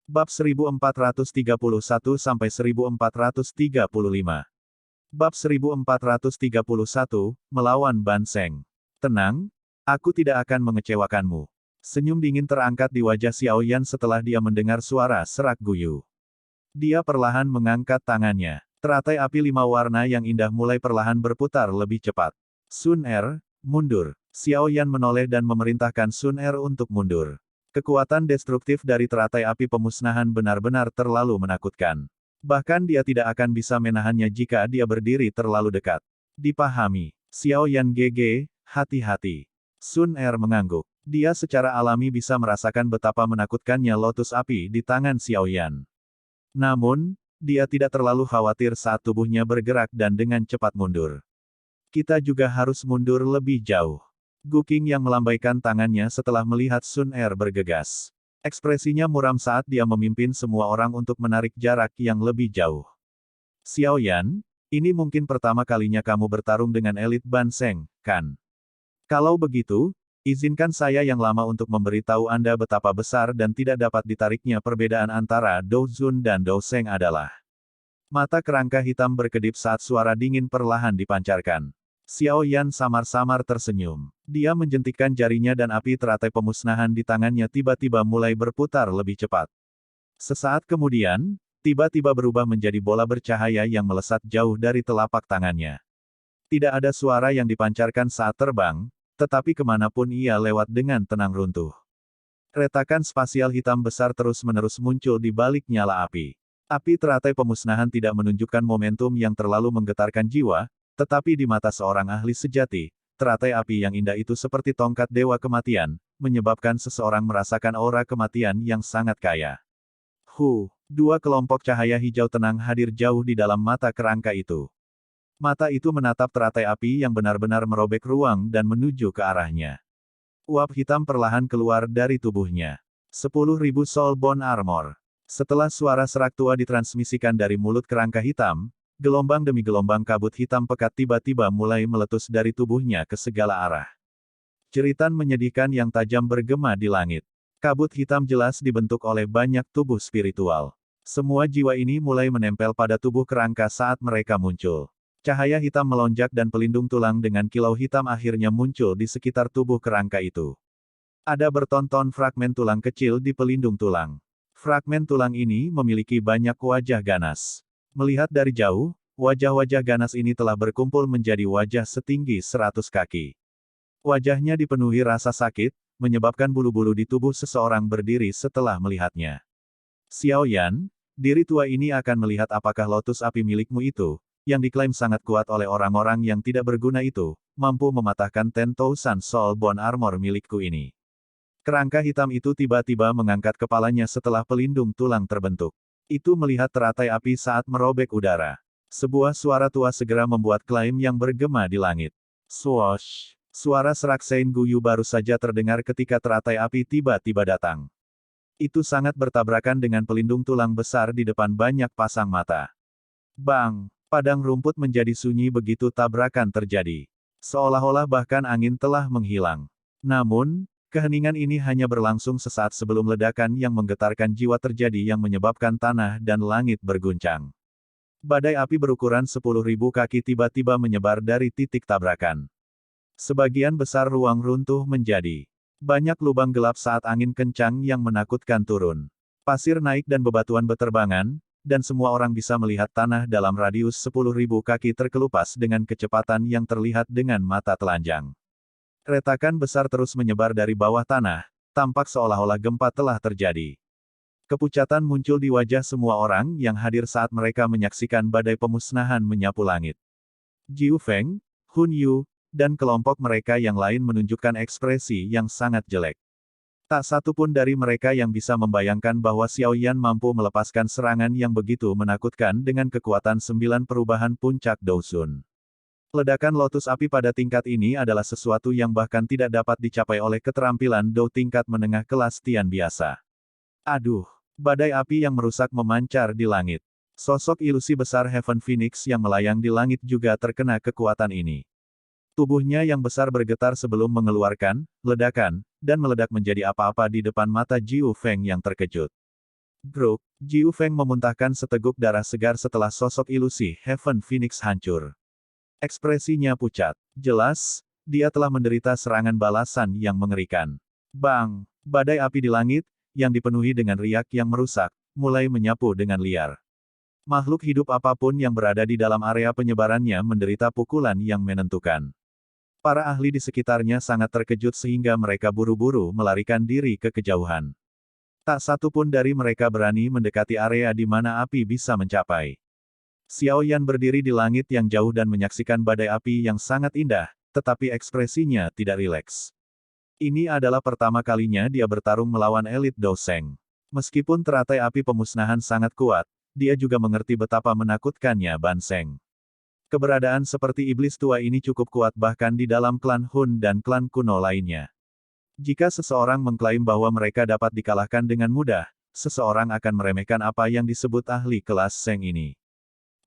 Bab 1431-1435. Bab 1431, melawan Ban Seng. Tenang, aku tidak akan mengecewakanmu. Senyum dingin terangkat di wajah Xiao Yan setelah dia mendengar suara serak guyu. Dia perlahan mengangkat tangannya. Teratai api 5 warna yang indah mulai perlahan berputar lebih cepat. Sun Er, mundur. Xiao Yan menoleh dan memerintahkan Sun Er untuk mundur. Kekuatan destruktif dari teratai api pemusnahan benar-benar terlalu menakutkan. Bahkan dia tidak akan bisa menahannya jika dia berdiri terlalu dekat. Dipahami. Xiao Yan GG, hati-hati. Sun Er mengangguk. Dia secara alami bisa merasakan betapa menakutkannya lotus api di tangan Xiao Yan. Namun, dia tidak terlalu khawatir saat tubuhnya bergerak dan dengan cepat mundur. Kita juga harus mundur lebih jauh. Gu Qing yang melambaikan tangannya setelah melihat Sun Er bergegas. Ekspresinya muram saat dia memimpin semua orang untuk menarik jarak yang lebih jauh. Xiao Yan, ini mungkin pertama kalinya kamu bertarung dengan elit Ban Seng, kan? Kalau begitu, izinkan saya yang lama untuk memberitahu Anda betapa besar dan tidak dapat ditariknya perbedaan antara Dou Zun dan Dou Seng adalah. Mata kerangka hitam berkedip saat suara dingin perlahan dipancarkan. Xiao Yan samar-samar tersenyum. Dia menjentikkan jarinya dan api teratai pemusnahan di tangannya tiba-tiba mulai berputar lebih cepat. Sesaat kemudian, tiba-tiba berubah menjadi bola bercahaya yang melesat jauh dari telapak tangannya. Tidak ada suara yang dipancarkan saat terbang, tetapi kemanapun ia lewat dengan tenang runtuh. Retakan spasial hitam besar terus-menerus muncul di balik nyala api. Api teratai pemusnahan tidak menunjukkan momentum yang terlalu menggetarkan jiwa, tetapi di mata seorang ahli sejati, teratai api yang indah itu seperti tongkat dewa kematian, menyebabkan seseorang merasakan aura kematian yang sangat kaya. Dua kelompok cahaya hijau tenang hadir jauh di dalam mata kerangka itu. Mata itu menatap teratai api yang benar-benar merobek ruang dan menuju ke arahnya. Uap hitam perlahan keluar dari tubuhnya. 10.000 Soul Bone Armor. Setelah suara serak tua ditransmisikan dari mulut kerangka hitam, gelombang demi gelombang kabut hitam pekat tiba-tiba mulai meletus dari tubuhnya ke segala arah. Jeritan menyedihkan yang tajam bergema di langit. Kabut hitam jelas dibentuk oleh banyak tubuh spiritual. Semua jiwa ini mulai menempel pada tubuh kerangka saat mereka muncul. Cahaya hitam melonjak dan pelindung tulang dengan kilau hitam akhirnya muncul di sekitar tubuh kerangka itu. Ada bertonton fragmen tulang kecil di pelindung tulang. Fragmen tulang ini memiliki banyak wajah ganas. Melihat dari jauh, wajah-wajah ganas ini telah berkumpul menjadi wajah setinggi 100 kaki. Wajahnya dipenuhi rasa sakit, menyebabkan bulu-bulu di tubuh seseorang berdiri setelah melihatnya. Xiao Yan, diri tua ini akan melihat apakah lotus api milikmu itu, yang diklaim sangat kuat oleh orang-orang yang tidak berguna itu, mampu mematahkan 10,000 Soul Bone Armor milikku ini. Kerangka hitam itu tiba-tiba mengangkat kepalanya setelah pelindung tulang terbentuk. Itu melihat teratai api saat merobek udara. Sebuah suara tua segera membuat klaim yang bergema di langit. Swoosh! Suara serak Sein Guyu baru saja terdengar ketika teratai api tiba-tiba datang. Itu sangat bertabrakan dengan pelindung tulang besar di depan banyak pasang mata. Bang! Padang rumput menjadi sunyi begitu tabrakan terjadi. Seolah-olah bahkan angin telah menghilang. Namun, keheningan ini hanya berlangsung sesaat sebelum ledakan yang menggetarkan jiwa terjadi yang menyebabkan tanah dan langit berguncang. Badai api berukuran 10.000 kaki tiba-tiba menyebar dari titik tabrakan. Sebagian besar ruang runtuh menjadi banyak lubang gelap saat angin kencang yang menakutkan turun. Pasir naik dan bebatuan beterbangan, dan semua orang bisa melihat tanah dalam radius 10.000 kaki terkelupas dengan kecepatan yang terlihat dengan mata telanjang. Retakan besar terus menyebar dari bawah tanah, tampak seolah-olah gempa telah terjadi. Kepucatan muncul di wajah semua orang yang hadir saat mereka menyaksikan badai pemusnahan menyapu langit. Jiu Feng, Hun Yu, dan kelompok mereka yang lain menunjukkan ekspresi yang sangat jelek. Tak satu pun dari mereka yang bisa membayangkan bahwa Xiao Yan mampu melepaskan serangan yang begitu menakutkan dengan kekuatan 9 perubahan puncak Dou Zun. Ledakan lotus api pada tingkat ini adalah sesuatu yang bahkan tidak dapat dicapai oleh keterampilan Dou tingkat menengah kelas Tian biasa. Aduh! Badai api yang merusak memancar di langit. Sosok ilusi besar Heaven Phoenix yang melayang di langit juga terkena kekuatan ini. Tubuhnya yang besar bergetar sebelum mengeluarkan ledakan, dan meledak menjadi apa-apa di depan mata Jiu Feng yang terkejut. Grok, Jiu Feng memuntahkan seteguk darah segar setelah sosok ilusi Heaven Phoenix hancur. Ekspresinya pucat. Jelas, dia telah menderita serangan balasan yang mengerikan. Bang! Badai api di langit, yang dipenuhi dengan riak yang merusak, mulai menyapu dengan liar. Makhluk hidup apapun yang berada di dalam area penyebarannya menderita pukulan yang menentukan. Para ahli di sekitarnya sangat terkejut sehingga mereka buru-buru melarikan diri ke kejauhan. Tak satu pun dari mereka berani mendekati area di mana api bisa mencapai. Xiao Yan berdiri di langit yang jauh dan menyaksikan badai api yang sangat indah, tetapi ekspresinya tidak rileks. Ini adalah pertama kalinya dia bertarung melawan elit Douseng. Meskipun teratai api pemusnahan sangat kuat, dia juga mengerti betapa menakutkannya Ban Seng. Keberadaan seperti iblis tua ini cukup kuat bahkan di dalam klan Hun dan klan kuno lainnya. Jika seseorang mengklaim bahwa mereka dapat dikalahkan dengan mudah, seseorang akan meremehkan apa yang disebut ahli kelas Seng ini.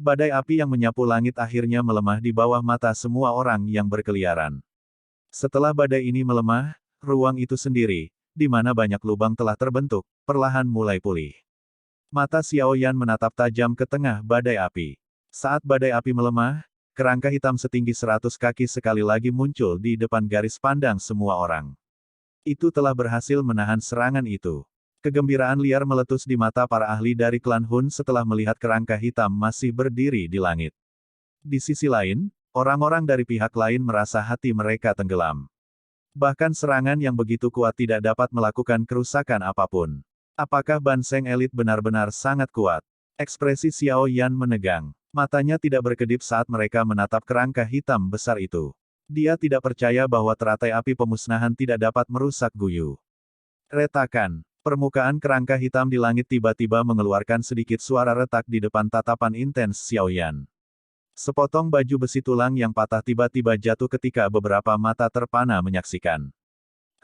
Badai api yang menyapu langit akhirnya melemah di bawah mata semua orang yang berkeliaran. Setelah badai ini melemah, ruang itu sendiri, di mana banyak lubang telah terbentuk, perlahan mulai pulih. Mata Xiao Yan menatap tajam ke tengah badai api. Saat badai api melemah, kerangka hitam setinggi 100 kaki sekali lagi muncul di depan garis pandang semua orang. Itu telah berhasil menahan serangan itu. Kegembiraan liar meletus di mata para ahli dari klan Hun setelah melihat kerangka hitam masih berdiri di langit. Di sisi lain, orang-orang dari pihak lain merasa hati mereka tenggelam. Bahkan serangan yang begitu kuat tidak dapat melakukan kerusakan apapun. Apakah Ban Seng elit benar-benar sangat kuat? Ekspresi Xiao Yan menegang. Matanya tidak berkedip saat mereka menatap kerangka hitam besar itu. Dia tidak percaya bahwa teratai api pemusnahan tidak dapat merusak Guyu. Retakan. Permukaan kerangka hitam di langit tiba-tiba mengeluarkan sedikit suara retak di depan tatapan intens Xiao Yan. Sepotong baju besi tulang yang patah tiba-tiba jatuh ketika beberapa mata terpana menyaksikan.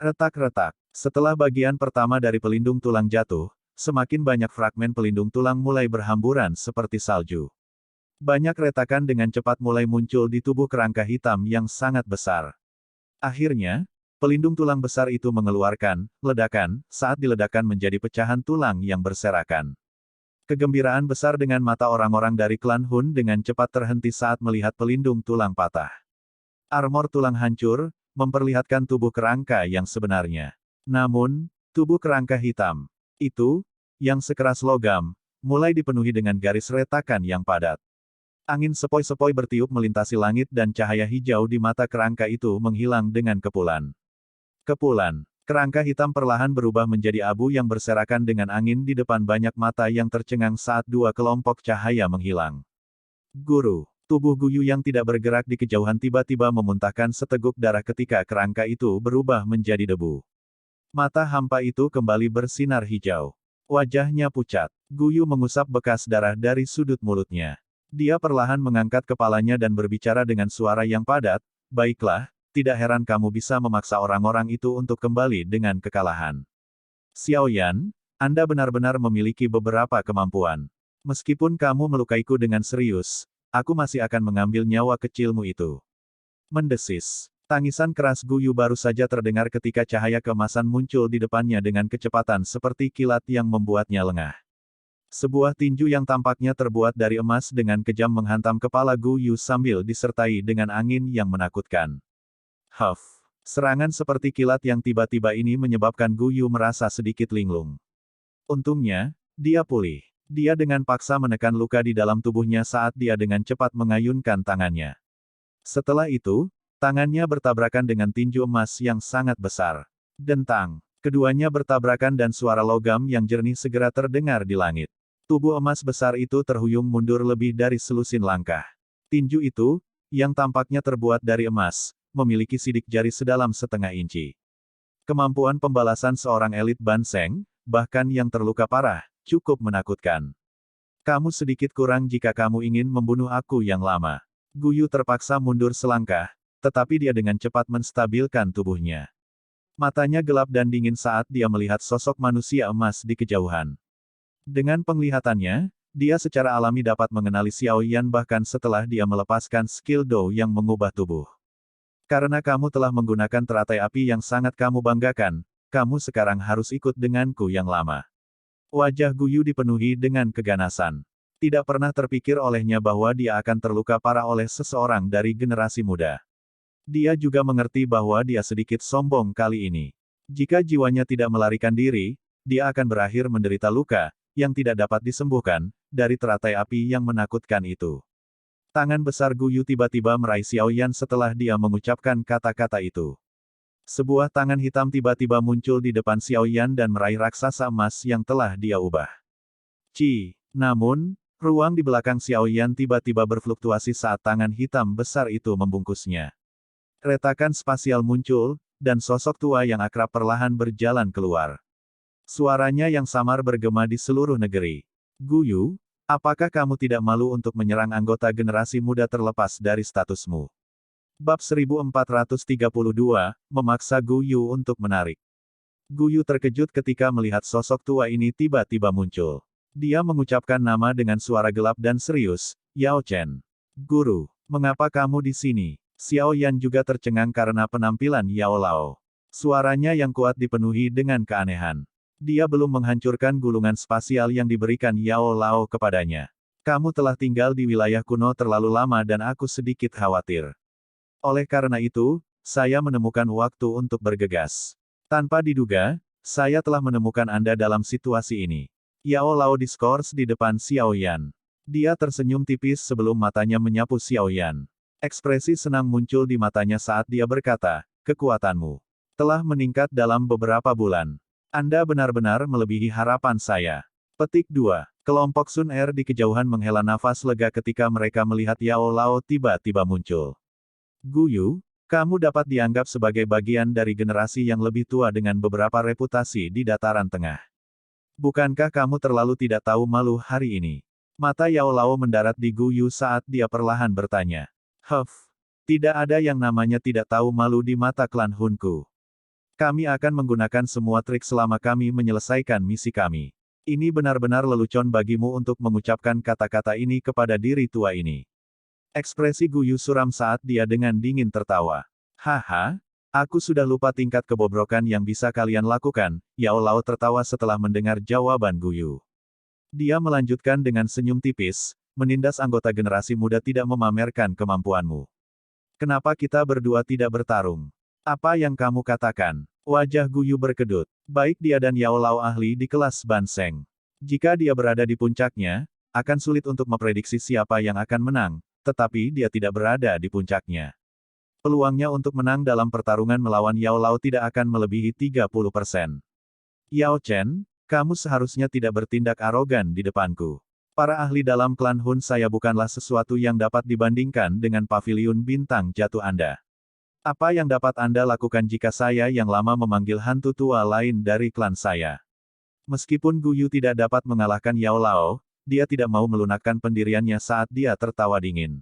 Retak-retak. Setelah bagian pertama dari pelindung tulang jatuh, semakin banyak fragmen pelindung tulang mulai berhamburan seperti salju. Banyak retakan dengan cepat mulai muncul di tubuh kerangka hitam yang sangat besar. Akhirnya, pelindung tulang besar itu mengeluarkan ledakan saat diledakkan menjadi pecahan tulang yang berserakan. Kegembiraan besar dengan mata orang-orang dari klan Hun dengan cepat terhenti saat melihat pelindung tulang patah. Armor tulang hancur, memperlihatkan tubuh kerangka yang sebenarnya. Namun, tubuh kerangka hitam itu, yang sekeras logam, mulai dipenuhi dengan garis retakan yang padat. Angin sepoi-sepoi bertiup melintasi langit dan cahaya hijau di mata kerangka itu menghilang dengan kepulan. Kepulan. Kerangka hitam perlahan berubah menjadi abu yang berserakan dengan angin di depan banyak mata yang tercengang saat dua kelompok cahaya menghilang. Guru. Tubuh Guyu yang tidak bergerak di kejauhan tiba-tiba memuntahkan seteguk darah ketika kerangka itu berubah menjadi debu. Mata hampa itu kembali bersinar hijau. Wajahnya pucat. Guyu mengusap bekas darah dari sudut mulutnya. Dia perlahan mengangkat kepalanya dan berbicara dengan suara yang padat, "Baiklah, tidak heran kamu bisa memaksa orang-orang itu untuk kembali dengan kekalahan. Xiao Yan, Anda benar-benar memiliki beberapa kemampuan. Meskipun kamu melukaiku dengan serius, aku masih akan mengambil nyawa kecilmu itu." Mendesis. Tangisan keras Guyu baru saja terdengar ketika cahaya keemasan muncul di depannya dengan kecepatan seperti kilat yang membuatnya lengah. Sebuah tinju yang tampaknya terbuat dari emas dengan kejam menghantam kepala Guyu sambil disertai dengan angin yang menakutkan. Huff! Serangan seperti kilat yang tiba-tiba ini menyebabkan Guyu merasa sedikit linglung. Untungnya, dia pulih. Dia dengan paksa menekan luka di dalam tubuhnya saat dia dengan cepat mengayunkan tangannya. Setelah itu, tangannya bertabrakan dengan tinju emas yang sangat besar. Dentang! Keduanya bertabrakan dan suara logam yang jernih segera terdengar di langit. Tubuh emas besar itu terhuyung mundur lebih dari selusin langkah. Tinju itu, yang tampaknya terbuat dari emas, memiliki sidik jari sedalam setengah inci. Kemampuan pembalasan seorang elit Ban Seng, bahkan yang terluka parah, cukup menakutkan. Kamu sedikit kurang jika kamu ingin membunuh aku yang lama. Guyu terpaksa mundur selangkah, tetapi dia dengan cepat menstabilkan tubuhnya. Matanya gelap dan dingin saat dia melihat sosok manusia emas di kejauhan. Dengan penglihatannya, dia secara alami dapat mengenali Xiao Yan bahkan setelah dia melepaskan skill Dou yang mengubah tubuh. Karena kamu telah menggunakan teratai api yang sangat kamu banggakan, kamu sekarang harus ikut denganku yang lama. Wajah Guyu dipenuhi dengan keganasan. Tidak pernah terpikir olehnya bahwa dia akan terluka parah oleh seseorang dari generasi muda. Dia juga mengerti bahwa dia sedikit sombong kali ini. Jika jiwanya tidak melarikan diri, dia akan berakhir menderita luka, yang tidak dapat disembuhkan, dari teratai api yang menakutkan itu. Tangan besar Guyu tiba-tiba meraih Xiaoyan setelah dia mengucapkan kata-kata itu. Sebuah tangan hitam tiba-tiba muncul di depan Xiaoyan dan meraih raksasa emas yang telah dia ubah. Namun, ruang di belakang Xiaoyan tiba-tiba berfluktuasi saat tangan hitam besar itu membungkusnya. Retakan spasial muncul, dan sosok tua yang akrab perlahan berjalan keluar. Suaranya yang samar bergema di seluruh negeri. Guyu, apakah kamu tidak malu untuk menyerang anggota generasi muda terlepas dari statusmu? Bab 1432, memaksa Guyu untuk menarik. Guyu terkejut ketika melihat sosok tua ini tiba-tiba muncul. Dia mengucapkan nama dengan suara gelap dan serius, Yao Chen. Guru, mengapa kamu di sini? Xiao Yan juga tercengang karena penampilan Yao Lao. Suaranya yang kuat dipenuhi dengan keanehan. Dia belum menghancurkan gulungan spasial yang diberikan Yao Lao kepadanya. Kamu telah tinggal di wilayah kuno terlalu lama dan aku sedikit khawatir. Oleh karena itu, saya menemukan waktu untuk bergegas. Tanpa diduga, saya telah menemukan Anda dalam situasi ini. Yao Lao diskors di depan Xiao Yan. Dia tersenyum tipis sebelum matanya menyapu Xiao Yan. Ekspresi senang muncul di matanya saat dia berkata, kekuatanmu telah meningkat dalam beberapa bulan. Anda benar-benar melebihi harapan saya. Petik 2. Kelompok Sun Er di kejauhan menghela nafas lega ketika mereka melihat Yao Lao tiba-tiba muncul. Guyu, kamu dapat dianggap sebagai bagian dari generasi yang lebih tua dengan beberapa reputasi di dataran tengah. Bukankah kamu terlalu tidak tahu malu hari ini? Mata Yao Lao mendarat di Guyu saat dia perlahan bertanya. Tidak ada yang namanya tidak tahu malu di mata klan Hunku. Kami akan menggunakan semua trik selama kami menyelesaikan misi kami. Ini benar-benar lelucon bagimu untuk mengucapkan kata-kata ini kepada diri tua ini. Ekspresi Guyu suram saat dia dengan dingin tertawa. Haha, aku sudah lupa tingkat kebobrokan yang bisa kalian lakukan, Yao Lao tertawa setelah mendengar jawaban Guyu. Dia melanjutkan dengan senyum tipis, menindas anggota generasi muda tidak memamerkan kemampuanmu. Kenapa kita berdua tidak bertarung? Apa yang kamu katakan? Wajah Guyu berkedut. Baik dia dan Yao Lao ahli di kelas Banseng. Jika dia berada di puncaknya, akan sulit untuk memprediksi siapa yang akan menang, tetapi dia tidak berada di puncaknya. Peluangnya untuk menang dalam pertarungan melawan Yao Lao tidak akan melebihi 30%. Yao Chen, kamu seharusnya tidak bertindak arogan di depanku. Para ahli dalam klan Hun saya bukanlah sesuatu yang dapat dibandingkan dengan paviliun bintang jatuh Anda. Apa yang dapat Anda lakukan jika saya yang lama memanggil hantu tua lain dari klan saya? Meskipun Guyu tidak dapat mengalahkan Yao Lao, dia tidak mau melunakkan pendiriannya saat dia tertawa dingin.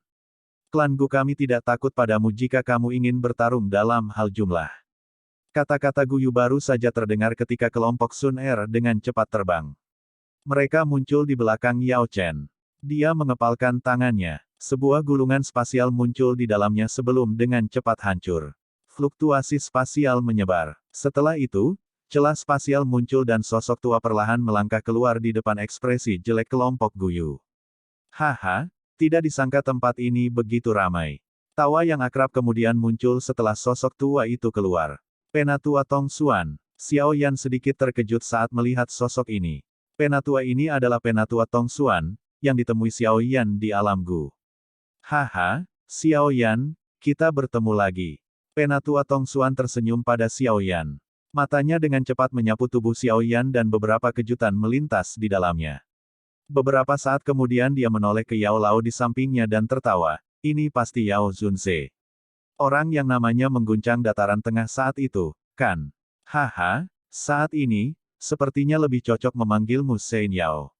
Klan Gu kami tidak takut padamu jika kamu ingin bertarung dalam hal jumlah. Kata-kata Guyu baru saja terdengar ketika kelompok Sun Er dengan cepat terbang. Mereka muncul di belakang Yao Chen. Dia mengepalkan tangannya. Sebuah gulungan spasial muncul di dalamnya sebelum dengan cepat hancur. Fluktuasi spasial menyebar. Setelah itu, celah spasial muncul dan sosok tua perlahan melangkah keluar di depan ekspresi jelek kelompok Guyu. Haha, tidak disangka tempat ini begitu ramai. Tawa yang akrab kemudian muncul setelah sosok tua itu keluar. Penatua Tong Xuan. Xiao Yan sedikit terkejut saat melihat sosok ini. Penatua ini adalah Penatua Tong Xuan, yang ditemui Xiao Yan di alam Gu. Haha, Xiao Yan, kita bertemu lagi. Penatua Tong Xuan tersenyum pada Xiao Yan. Matanya dengan cepat menyapu tubuh Xiao Yan dan beberapa kejutan melintas di dalamnya. Beberapa saat kemudian dia menoleh ke Yao Lao di sampingnya dan tertawa. Ini pasti Yao Zunze. Orang yang namanya mengguncang dataran tengah saat itu, kan? Haha, saat ini, sepertinya lebih cocok memanggilmu Sein Yao.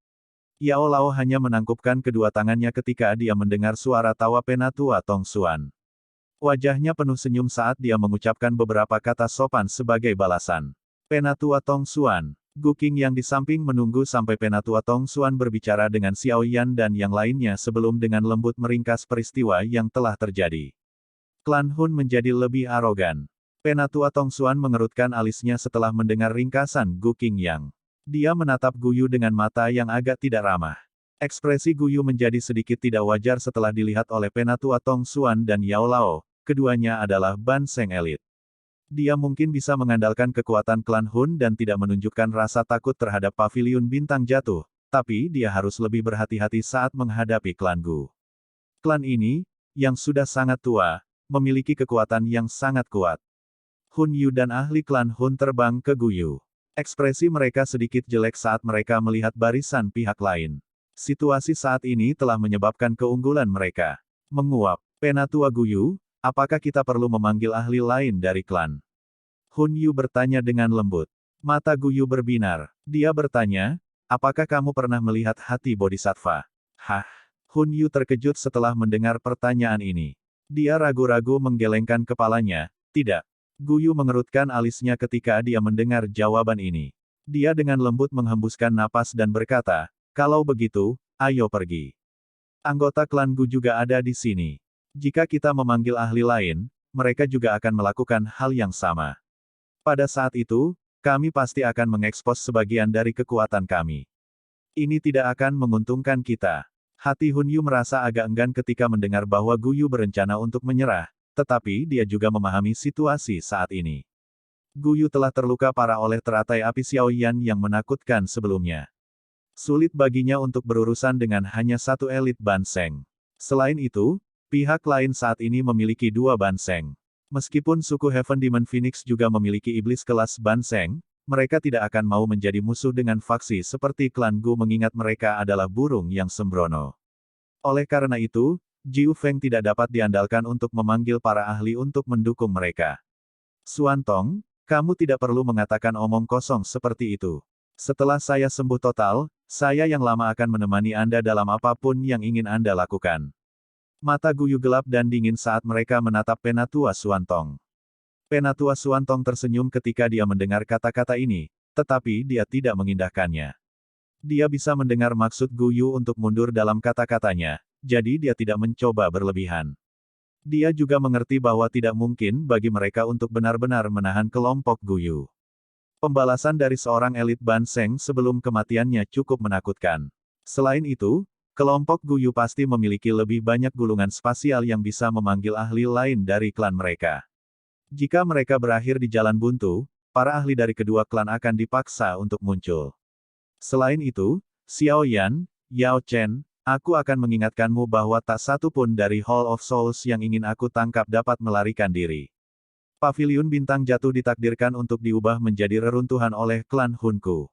Yao Lao hanya menangkupkan kedua tangannya ketika dia mendengar suara tawa Penatua Tong Xuan. Wajahnya penuh senyum saat dia mengucapkan beberapa kata sopan sebagai balasan. Penatua Tong Xuan. Gu Qing yang di samping menunggu sampai Penatua Tong Xuan berbicara dengan Xiao Yan dan yang lainnya sebelum dengan lembut meringkas peristiwa yang telah terjadi. Klan Hun menjadi lebih arogan. Penatua Tong Xuan mengerutkan alisnya setelah mendengar ringkasan Gu Qing yang. Dia menatap Guyu dengan mata yang agak tidak ramah. Ekspresi Guyu menjadi sedikit tidak wajar setelah dilihat oleh Penatua Tong Xuan dan Yao Lao, keduanya adalah Ban Seng elit. Dia mungkin bisa mengandalkan kekuatan klan Hun dan tidak menunjukkan rasa takut terhadap paviliun bintang jatuh, tapi dia harus lebih berhati-hati saat menghadapi klan Gu. Klan ini, yang sudah sangat tua, memiliki kekuatan yang sangat kuat. Hun Yu dan ahli klan Hun terbang ke Guyu. Ekspresi mereka sedikit jelek saat mereka melihat barisan pihak lain. Situasi saat ini telah menyebabkan keunggulan mereka. Menguap. Penatua Guyu, apakah kita perlu memanggil ahli lain dari klan? Hun Yu bertanya dengan lembut. Mata Guyu berbinar. Dia bertanya, apakah kamu pernah melihat hati bodhisattva? Hah? Hun Yu terkejut setelah mendengar pertanyaan ini. Dia ragu-ragu menggelengkan kepalanya. Tidak. Guyu mengerutkan alisnya ketika dia mendengar jawaban ini. Dia dengan lembut menghembuskan napas dan berkata, kalau begitu, ayo pergi. Anggota klan Gu juga ada di sini. Jika kita memanggil ahli lain, mereka juga akan melakukan hal yang sama. Pada saat itu, kami pasti akan mengekspos sebagian dari kekuatan kami. Ini tidak akan menguntungkan kita. Hati Hun Yu merasa agak enggan ketika mendengar bahwa Guyu berencana untuk menyerah. Tetapi dia juga memahami situasi saat ini. Guyu telah terluka parah oleh teratai api Xiaoyan yang menakutkan sebelumnya. Sulit baginya untuk berurusan dengan hanya satu elit Ban Seng. Selain itu, pihak lain saat ini memiliki dua Ban Seng. Meskipun suku Heaven Demon Phoenix juga memiliki iblis kelas Ban Seng, mereka tidak akan mau menjadi musuh dengan faksi seperti klan Gu mengingat mereka adalah burung yang sembrono. Oleh karena itu, Jiu Feng tidak dapat diandalkan untuk memanggil para ahli untuk mendukung mereka. Xuan Tong, kamu tidak perlu mengatakan omong kosong seperti itu. Setelah saya sembuh total, saya yang lama akan menemani Anda dalam apapun yang ingin Anda lakukan. Mata Guyu gelap dan dingin saat mereka menatap Penatua Xuan Tong. Penatua Xuan Tong tersenyum ketika dia mendengar kata-kata ini, tetapi dia tidak mengindahkannya. Dia bisa mendengar maksud Guyu untuk mundur dalam kata-katanya. Jadi dia tidak mencoba berlebihan. Dia juga mengerti bahwa tidak mungkin bagi mereka untuk benar-benar menahan kelompok Guyu. Pembalasan dari seorang elit Ban Seng sebelum kematiannya cukup menakutkan. Selain itu, kelompok Guyu pasti memiliki lebih banyak gulungan spasial yang bisa memanggil ahli lain dari klan mereka. Jika mereka berakhir di jalan buntu, para ahli dari kedua klan akan dipaksa untuk muncul. Selain itu, Xiao Yan, Yao Chen, aku akan mengingatkanmu bahwa tak satu pun dari Hall of Souls yang ingin aku tangkap dapat melarikan diri. Paviliun bintang jatuh ditakdirkan untuk diubah menjadi reruntuhan oleh klan Hunku.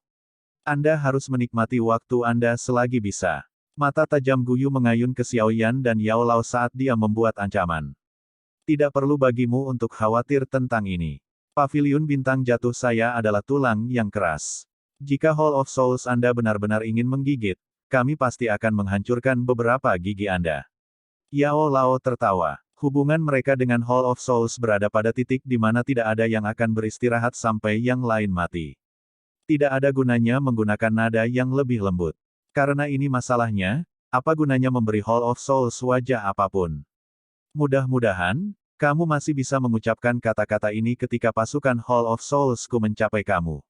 Anda harus menikmati waktu Anda selagi bisa. Mata tajam Guyu mengayun ke Xiao Yan dan Yao Lao saat dia membuat ancaman. Tidak perlu bagimu untuk khawatir tentang ini. Paviliun bintang jatuh saya adalah tulang yang keras. Jika Hall of Souls Anda benar-benar ingin menggigit, kami pasti akan menghancurkan beberapa gigi Anda. Yao Lao tertawa. Hubungan mereka dengan Hall of Souls berada pada titik di mana tidak ada yang akan beristirahat sampai yang lain mati. Tidak ada gunanya menggunakan nada yang lebih lembut. Karena ini masalahnya, apa gunanya memberi Hall of Souls wajah apapun? Mudah-mudahan, kamu masih bisa mengucapkan kata-kata ini ketika pasukan Hall of Souls-ku mencapai kamu.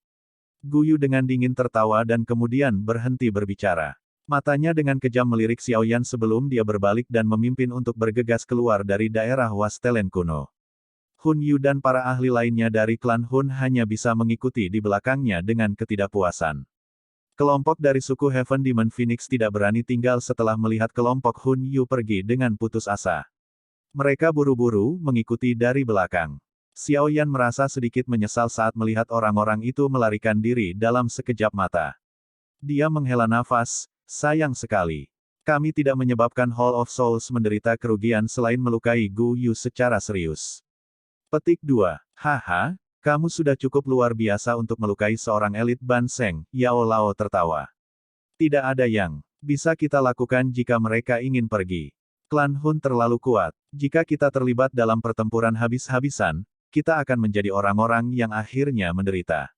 Guyu dengan dingin tertawa dan kemudian berhenti berbicara. Matanya dengan kejam melirik Xiao Yan sebelum dia berbalik dan memimpin untuk bergegas keluar dari daerah Wastelen kuno. Hun Yu dan para ahli lainnya dari klan Hun hanya bisa mengikuti di belakangnya dengan ketidakpuasan. Kelompok dari suku Heaven Demon Phoenix tidak berani tinggal setelah melihat kelompok Hun Yu pergi dengan putus asa. Mereka buru-buru mengikuti dari belakang. Xiao Yan merasa sedikit menyesal saat melihat orang-orang itu melarikan diri dalam sekejap mata. Dia menghela nafas. Sayang sekali. Kami tidak menyebabkan Hall of Souls menderita kerugian selain melukai Gu Yu secara serius. Petik 2. Haha, kamu sudah cukup luar biasa untuk melukai seorang elit Ban Seng, Yao Lao tertawa. Tidak ada yang bisa kita lakukan jika mereka ingin pergi. Klan Hun terlalu kuat. Jika kita terlibat dalam pertempuran habis-habisan, kita akan menjadi orang-orang yang akhirnya menderita.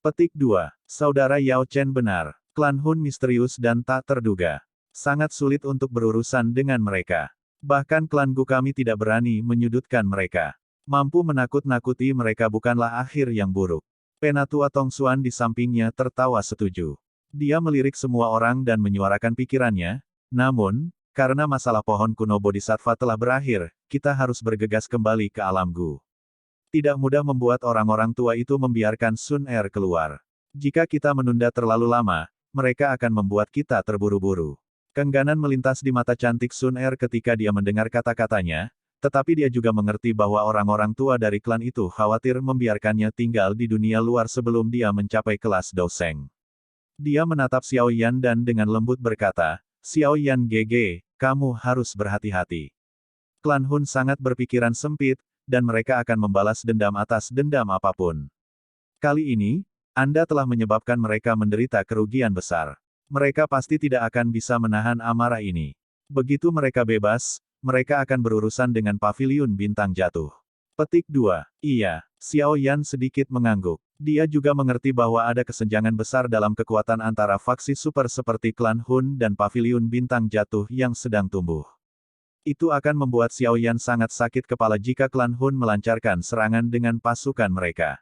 Petik 2. Saudara Yao Chen benar. Klan Hun misterius dan tak terduga. Sangat sulit untuk berurusan dengan mereka. Bahkan klan Gu kami tidak berani menyudutkan mereka. Mampu menakut-nakuti mereka bukanlah akhir yang buruk. Penatua Tongsuan di sampingnya tertawa setuju. Dia melirik semua orang dan menyuarakan pikirannya, namun, karena masalah pohon kuno Bodhisattva telah berakhir, kita harus bergegas kembali ke alam Gu. Tidak mudah membuat orang-orang tua itu membiarkan Sun Er keluar. Jika kita menunda terlalu lama, mereka akan membuat kita terburu-buru. Keengganan melintas di mata cantik Sun Er ketika dia mendengar kata-katanya, tetapi dia juga mengerti bahwa orang-orang tua dari klan itu khawatir membiarkannya tinggal di dunia luar sebelum dia mencapai kelas Douseng. Dia menatap Xiao Yan dan dengan lembut berkata, Xiao Yan GG, kamu harus berhati-hati. Klan Hun sangat berpikiran sempit, dan mereka akan membalas dendam atas dendam apapun. Kali ini, Anda telah menyebabkan mereka menderita kerugian besar. Mereka pasti tidak akan bisa menahan amarah ini. Begitu mereka bebas, mereka akan berurusan dengan paviliun bintang jatuh. Petik 2. Iya, Xiao Yan sedikit mengangguk. Dia juga mengerti bahwa ada kesenjangan besar dalam kekuatan antara faksi super seperti klan Hun dan paviliun bintang jatuh yang sedang tumbuh. Itu akan membuat Xiao Yan sangat sakit kepala jika klan Hun melancarkan serangan dengan pasukan mereka.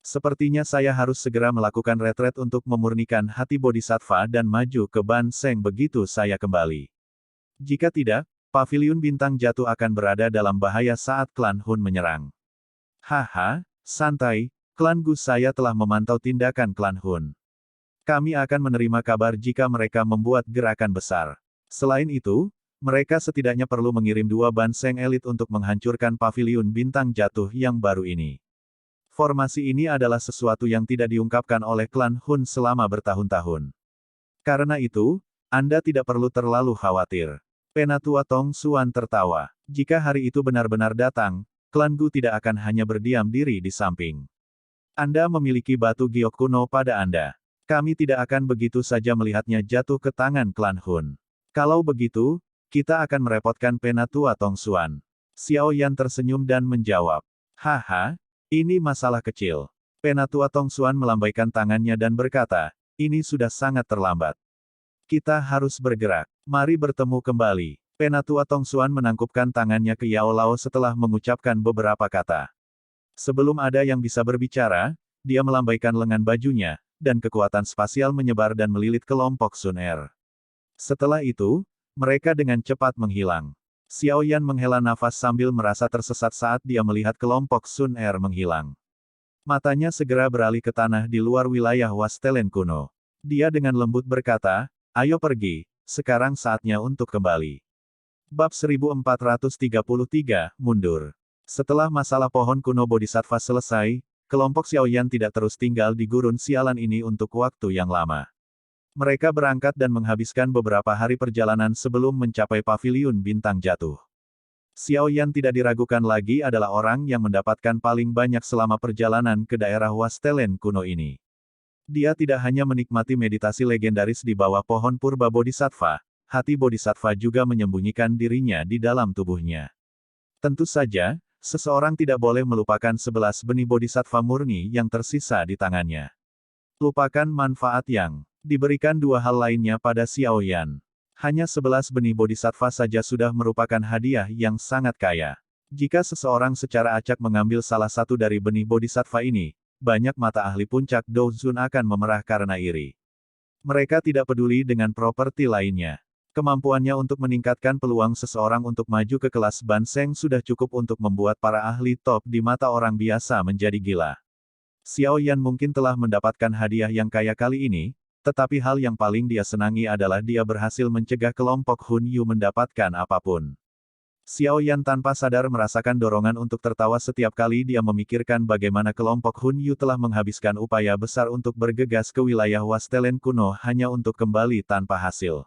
Sepertinya saya harus segera melakukan retret untuk memurnikan hati Bodhisattva dan maju ke Ban Seng begitu saya kembali. Jika tidak, paviliun bintang jatuh akan berada dalam bahaya saat klan Hun menyerang. Haha, santai, klan Gu saya telah memantau tindakan klan Hun. Kami akan menerima kabar jika mereka membuat gerakan besar. Selain itu, mereka setidaknya perlu mengirim 2 banseng elit untuk menghancurkan paviliun bintang jatuh yang baru ini. Formasi ini adalah sesuatu yang tidak diungkapkan oleh klan Hun selama bertahun-tahun. Karena itu, Anda tidak perlu terlalu khawatir. Penatua Tongsuan tertawa. Jika hari itu benar-benar datang, klan Gu tidak akan hanya berdiam diri di samping. Anda memiliki batu giok kuno pada Anda. Kami tidak akan begitu saja melihatnya jatuh ke tangan klan Hun. Kalau begitu, kita akan merepotkan Penatua Tongsuan. Xiao Yan tersenyum dan menjawab. Haha, ini masalah kecil. Penatua Tongsuan melambaikan tangannya dan berkata, ini sudah sangat terlambat. Kita harus bergerak. Mari bertemu kembali. Penatua Tongsuan menangkupkan tangannya ke Yao Lao setelah mengucapkan beberapa kata. Sebelum ada yang bisa berbicara, dia melambaikan lengan bajunya, dan kekuatan spasial menyebar dan melilit kelompok Sun Er. Setelah itu, mereka dengan cepat menghilang. Xiao Yan menghela nafas sambil merasa tersesat saat dia melihat kelompok Sun Er menghilang. Matanya segera beralih ke tanah di luar wilayah Wastelen kuno. Dia dengan lembut berkata, ayo pergi, sekarang saatnya untuk kembali. Bab 1433, Mundur. Setelah masalah pohon kuno Bodhisattva selesai, kelompok Xiao Yan tidak terus tinggal di gurun sialan ini untuk waktu yang lama. Mereka berangkat dan menghabiskan beberapa hari perjalanan sebelum mencapai paviliun bintang jatuh. Xiao Yan tidak diragukan lagi adalah orang yang mendapatkan paling banyak selama perjalanan ke daerah Wastelen kuno ini. Dia tidak hanya menikmati meditasi legendaris di bawah pohon purba Bodhisattva, hati Bodhisattva juga menyembunyikan dirinya di dalam tubuhnya. Tentu saja, seseorang tidak boleh melupakan 11 benih Bodhisattva murni yang tersisa di tangannya. Lupakan manfaat yang diberikan 2 hal lainnya pada Xiao Yan. Hanya 11 benih Bodhisattva saja sudah merupakan hadiah yang sangat kaya. Jika seseorang secara acak mengambil salah satu dari benih Bodhisattva ini, banyak mata ahli puncak Douzun akan memerah karena iri. Mereka tidak peduli dengan properti lainnya. Kemampuannya untuk meningkatkan peluang seseorang untuk maju ke kelas Banseng sudah cukup untuk membuat para ahli top di mata orang biasa menjadi gila. Xiao Yan mungkin telah mendapatkan hadiah yang kaya kali ini, tetapi hal yang paling dia senangi adalah dia berhasil mencegah kelompok Hun Yu mendapatkan apapun. Xiao Yan tanpa sadar merasakan dorongan untuk tertawa setiap kali dia memikirkan bagaimana kelompok Hun Yu telah menghabiskan upaya besar untuk bergegas ke wilayah Wastelen kuno hanya untuk kembali tanpa hasil.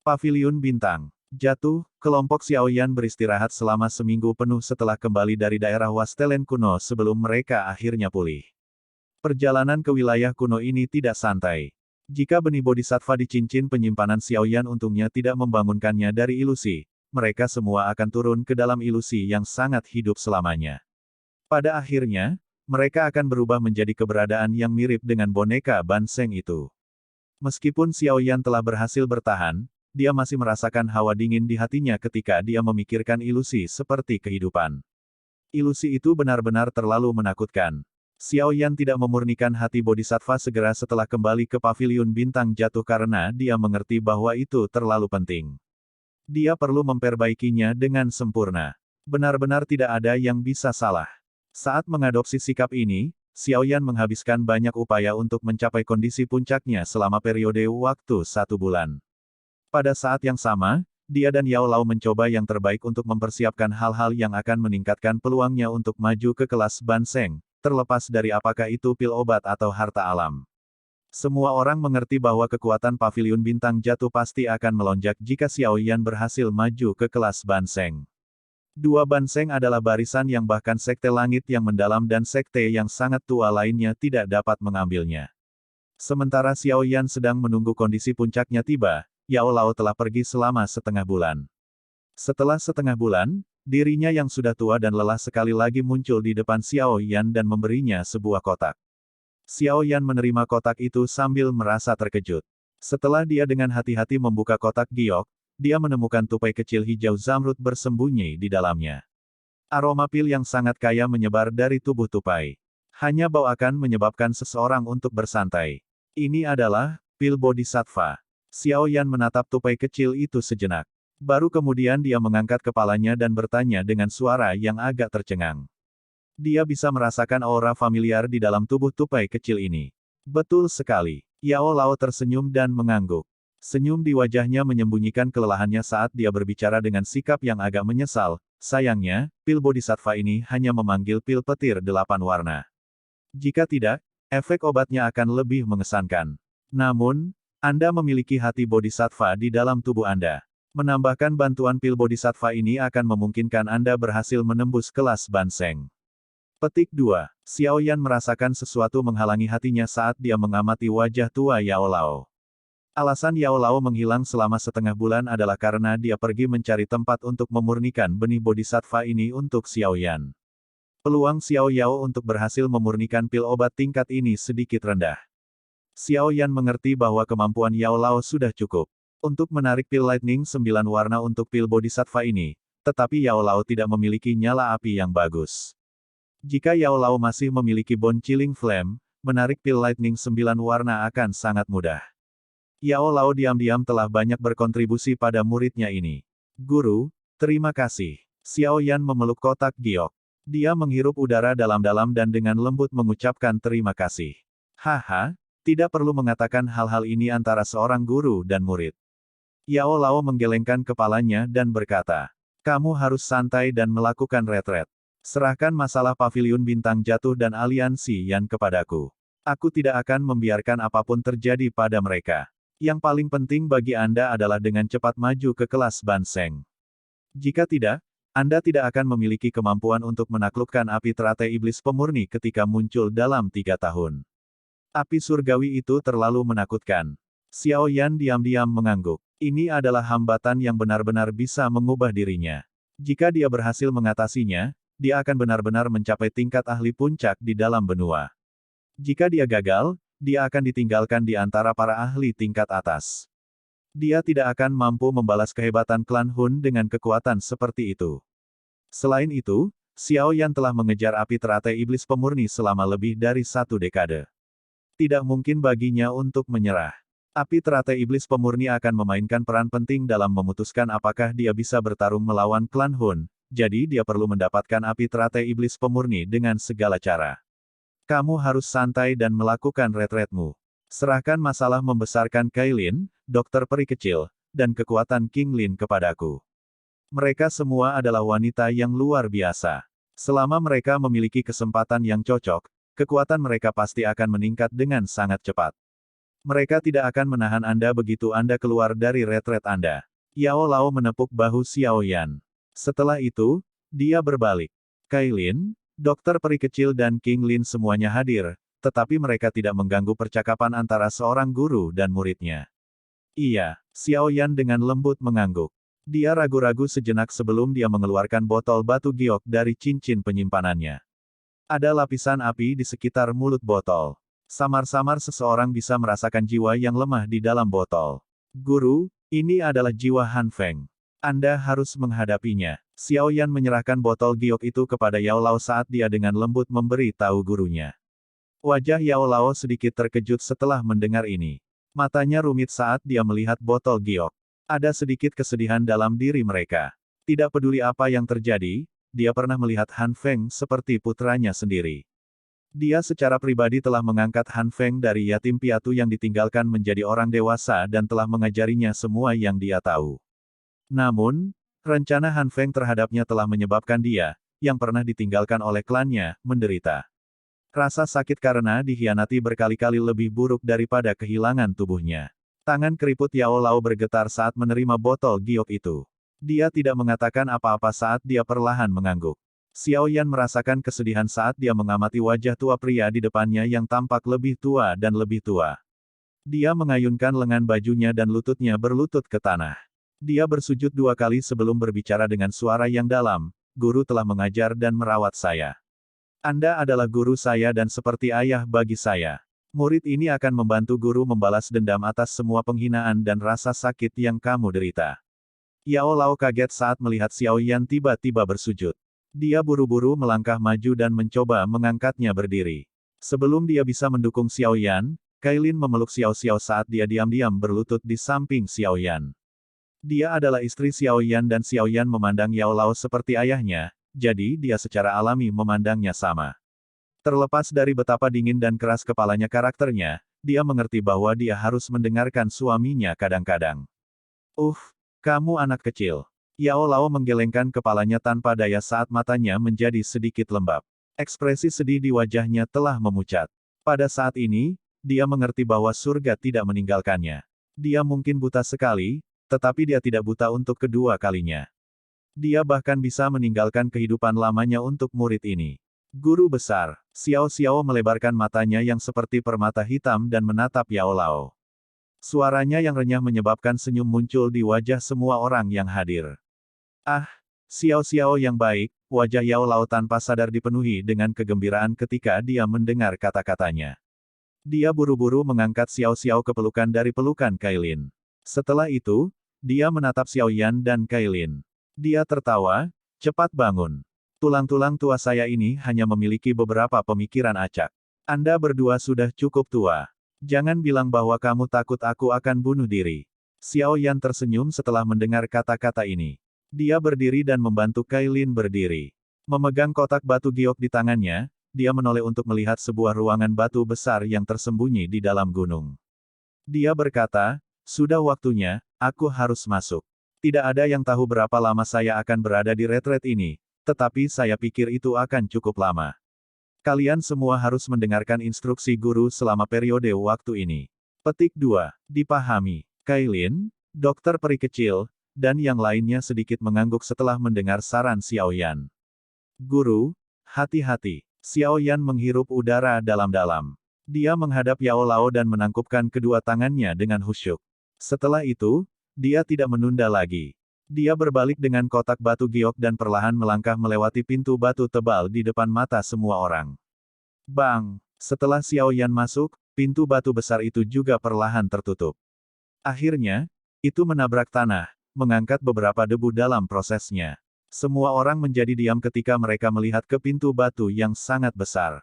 Paviliun bintang jatuh, kelompok Xiao Yan beristirahat selama seminggu penuh setelah kembali dari daerah Wastelen kuno sebelum mereka akhirnya pulih. Perjalanan ke wilayah kuno ini tidak santai. Jika benih Bodhisattva di cincin penyimpanan Xiao Yan untungnya tidak membangunkannya dari ilusi, mereka semua akan turun ke dalam ilusi yang sangat hidup selamanya. Pada akhirnya, mereka akan berubah menjadi keberadaan yang mirip dengan boneka Banseng itu. Meskipun Xiao Yan telah berhasil bertahan, dia masih merasakan hawa dingin di hatinya ketika dia memikirkan ilusi seperti kehidupan. Ilusi itu benar-benar terlalu menakutkan. Xiao Yan tidak memurnikan hati Bodhisattva segera setelah kembali ke paviliun bintang jatuh karena dia mengerti bahwa itu terlalu penting. Dia perlu memperbaikinya dengan sempurna. Benar-benar tidak ada yang bisa salah. Saat mengadopsi sikap ini, Xiao Yan menghabiskan banyak upaya untuk mencapai kondisi puncaknya selama periode waktu 1 bulan. Pada saat yang sama, dia dan Yao Lao mencoba yang terbaik untuk mempersiapkan hal-hal yang akan meningkatkan peluangnya untuk maju ke kelas Banseng, terlepas dari apakah itu pil obat atau harta alam. Semua orang mengerti bahwa kekuatan paviliun bintang jatuh pasti akan melonjak jika Xiao Yan berhasil maju ke kelas Banseng. Dua Banseng adalah barisan yang bahkan sekte langit yang mendalam dan sekte yang sangat tua lainnya tidak dapat mengambilnya. Sementara Xiao Yan sedang menunggu kondisi puncaknya tiba, Yao Lao telah pergi selama setengah bulan. Setelah setengah bulan, dirinya yang sudah tua dan lelah sekali lagi muncul di depan Xiao Yan dan memberinya sebuah kotak. Xiao Yan menerima kotak itu sambil merasa terkejut. Setelah dia dengan hati-hati membuka kotak giok, dia menemukan tupai kecil hijau zamrud bersembunyi di dalamnya. Aroma pil yang sangat kaya menyebar dari tubuh tupai. Hanya bau akan menyebabkan seseorang untuk bersantai. Ini adalah pil Bodhisattva. Xiao Yan menatap tupai kecil itu sejenak. Baru kemudian dia mengangkat kepalanya dan bertanya dengan suara yang agak tercengang. Dia bisa merasakan aura familiar di dalam tubuh tupai kecil ini. Betul sekali. Yao Lao tersenyum dan mengangguk. Senyum di wajahnya menyembunyikan kelelahannya saat dia berbicara dengan sikap yang agak menyesal. Sayangnya, pil Bodhisattva ini hanya memanggil pil petir 8 warna. Jika tidak, efek obatnya akan lebih mengesankan. Namun, Anda memiliki hati Bodhisattva di dalam tubuh Anda. Menambahkan bantuan pil Bodhisattva ini akan memungkinkan Anda berhasil menembus kelas Banseng. Petik 2. Xiao Yan merasakan sesuatu menghalangi hatinya saat dia mengamati wajah tua Yao Lao. Alasan Yao Lao menghilang selama setengah bulan adalah karena dia pergi mencari tempat untuk memurnikan benih Bodhisattva ini untuk Xiao Yan. Peluang Xiao Yao untuk berhasil memurnikan pil obat tingkat ini sedikit rendah. Xiao Yan mengerti bahwa kemampuan Yao Lao sudah cukup untuk menarik pil Lightning 9 warna untuk pil Bodhisattva ini, tetapi Yao Lao tidak memiliki nyala api yang bagus. Jika Yao Lao masih memiliki Bone Chilling Flame, menarik pil Lightning 9 warna akan sangat mudah. Yao Lao diam-diam telah banyak berkontribusi pada muridnya ini. Guru, terima kasih. Xiao Yan memeluk kotak giok. Dia menghirup udara dalam-dalam dan dengan lembut mengucapkan terima kasih. Haha. Tidak perlu mengatakan hal-hal ini antara seorang guru dan murid. Yao Lao menggelengkan kepalanya dan berkata, kamu harus santai dan melakukan retret. Serahkan masalah paviliun bintang jatuh dan aliansi Yan kepadaku. Aku tidak akan membiarkan apapun terjadi pada mereka. Yang paling penting bagi Anda adalah dengan cepat maju ke kelas Banseng. Jika tidak, Anda tidak akan memiliki kemampuan untuk menaklukkan api teratai iblis pemurni ketika muncul dalam 3 tahun. Api surgawi itu terlalu menakutkan. Xiao Yan diam-diam mengangguk. Ini adalah hambatan yang benar-benar bisa mengubah dirinya. Jika dia berhasil mengatasinya, dia akan benar-benar mencapai tingkat ahli puncak di dalam benua. Jika dia gagal, dia akan ditinggalkan di antara para ahli tingkat atas. Dia tidak akan mampu membalas kehebatan klan Hun dengan kekuatan seperti itu. Selain itu, Xiao Yan telah mengejar api teratai iblis pemurni selama lebih dari 1 dekade. Tidak mungkin baginya untuk menyerah. Api teratai iblis pemurni akan memainkan peran penting dalam memutuskan apakah dia bisa bertarung melawan klan Hun, jadi dia perlu mendapatkan api teratai iblis pemurni dengan segala cara. Kamu harus santai dan melakukan retretmu. Serahkan masalah membesarkan Kailin, dokter peri kecil, dan kekuatan King Lin kepadaku. Mereka semua adalah wanita yang luar biasa. Selama mereka memiliki kesempatan yang cocok, kekuatan mereka pasti akan meningkat dengan sangat cepat. Mereka tidak akan menahan Anda begitu Anda keluar dari retret Anda. Yao Lao menepuk bahu Xiao Yan. Setelah itu, dia berbalik. Kailin, dokter peri kecil dan King Lin semuanya hadir, tetapi mereka tidak mengganggu percakapan antara seorang guru dan muridnya. Iya, Xiao Yan dengan lembut mengangguk. Dia ragu-ragu sejenak sebelum dia mengeluarkan botol batu giok dari cincin penyimpanannya. Ada lapisan api di sekitar mulut botol. Samar-samar seseorang bisa merasakan jiwa yang lemah di dalam botol. Guru, ini adalah jiwa Han Feng. Anda harus menghadapinya. Xiao Yan menyerahkan botol giok itu kepada Yao Lao saat dia dengan lembut memberi tahu gurunya. Wajah Yao Lao sedikit terkejut setelah mendengar ini. Matanya rumit saat dia melihat botol giok. Ada sedikit kesedihan dalam diri mereka. Tidak peduli apa yang terjadi, dia pernah melihat Han Feng seperti putranya sendiri. Dia secara pribadi telah mengangkat Han Feng dari yatim piatu yang ditinggalkan menjadi orang dewasa dan telah mengajarinya semua yang dia tahu. Namun, rencana Han Feng terhadapnya telah menyebabkan dia, yang pernah ditinggalkan oleh klannya, menderita. Rasa sakit karena dikhianati berkali-kali lebih buruk daripada kehilangan tubuhnya. Tangan keriput Yao Lao bergetar saat menerima botol giok itu. Dia tidak mengatakan apa-apa saat dia perlahan mengangguk. Xiao Yan merasakan kesedihan saat dia mengamati wajah tua pria di depannya yang tampak lebih tua dan lebih tua. Dia mengayunkan lengan bajunya dan lututnya berlutut ke tanah. Dia bersujud 2 kali sebelum berbicara dengan suara yang dalam, "Guru telah mengajar dan merawat saya. Anda adalah guru saya dan seperti ayah bagi saya. Murid ini akan membantu guru membalas dendam atas semua penghinaan dan rasa sakit yang kamu derita." Yao Lao kaget saat melihat Xiao Yan tiba-tiba bersujud. Dia buru-buru melangkah maju dan mencoba mengangkatnya berdiri. Sebelum dia bisa mendukung Xiao Yan, Kailin memeluk Xiao Xiao saat dia diam-diam berlutut di samping Xiao Yan. Dia adalah istri Xiao Yan dan Xiao Yan memandang Yao Lao seperti ayahnya, jadi dia secara alami memandangnya sama. Terlepas dari betapa dingin dan keras kepalanya karakternya, dia mengerti bahwa dia harus mendengarkan suaminya kadang-kadang. Kamu anak kecil. Yao Lao menggelengkan kepalanya tanpa daya saat matanya menjadi sedikit lembab. Ekspresi sedih di wajahnya telah memucat. Pada saat ini, dia mengerti bahwa surga tidak meninggalkannya. Dia mungkin buta sekali, tetapi dia tidak buta untuk kedua kalinya. Dia bahkan bisa meninggalkan kehidupan lamanya untuk murid ini. Guru besar, Xiao Xiao melebarkan matanya yang seperti permata hitam dan menatap Yao Lao. Suaranya yang renyah menyebabkan senyum muncul di wajah semua orang yang hadir. Xiao Xiao yang baik, wajah Yao Lao tanpa sadar dipenuhi dengan kegembiraan ketika dia mendengar kata-katanya. Dia buru-buru mengangkat Xiao Xiao ke pelukan dari pelukan Kailin. Setelah itu, dia menatap Xiao Yan dan Kailin. Dia tertawa, "Cepat bangun. Tulang-tulang tua saya ini hanya memiliki beberapa pemikiran acak. Anda berdua sudah cukup tua. Jangan bilang bahwa kamu takut aku akan bunuh diri." Xiao Yan tersenyum setelah mendengar kata-kata ini. Dia berdiri dan membantu Kailin berdiri. Memegang kotak batu giok di tangannya, dia menoleh untuk melihat sebuah ruangan batu besar yang tersembunyi di dalam gunung. Dia berkata, "Sudah waktunya, aku harus masuk. Tidak ada yang tahu berapa lama saya akan berada di retret ini, tetapi saya pikir itu akan cukup lama. Kalian semua harus mendengarkan instruksi guru selama periode waktu ini." Petik 2. Dipahami. Kailin, dokter peri kecil, dan yang lainnya sedikit mengangguk setelah mendengar saran Xiao Yan. "Guru, hati-hati." Xiao Yan menghirup udara dalam-dalam. Dia menghadap Yao Lao dan menangkupkan kedua tangannya dengan khusyuk. Setelah itu, dia tidak menunda lagi. Dia berbalik dengan kotak batu giok dan perlahan melangkah melewati pintu batu tebal di depan mata semua orang. Bang! Setelah Xiao Yan masuk, pintu batu besar itu juga perlahan tertutup. Akhirnya, itu menabrak tanah, mengangkat beberapa debu dalam prosesnya. Semua orang menjadi diam ketika mereka melihat ke pintu batu yang sangat besar.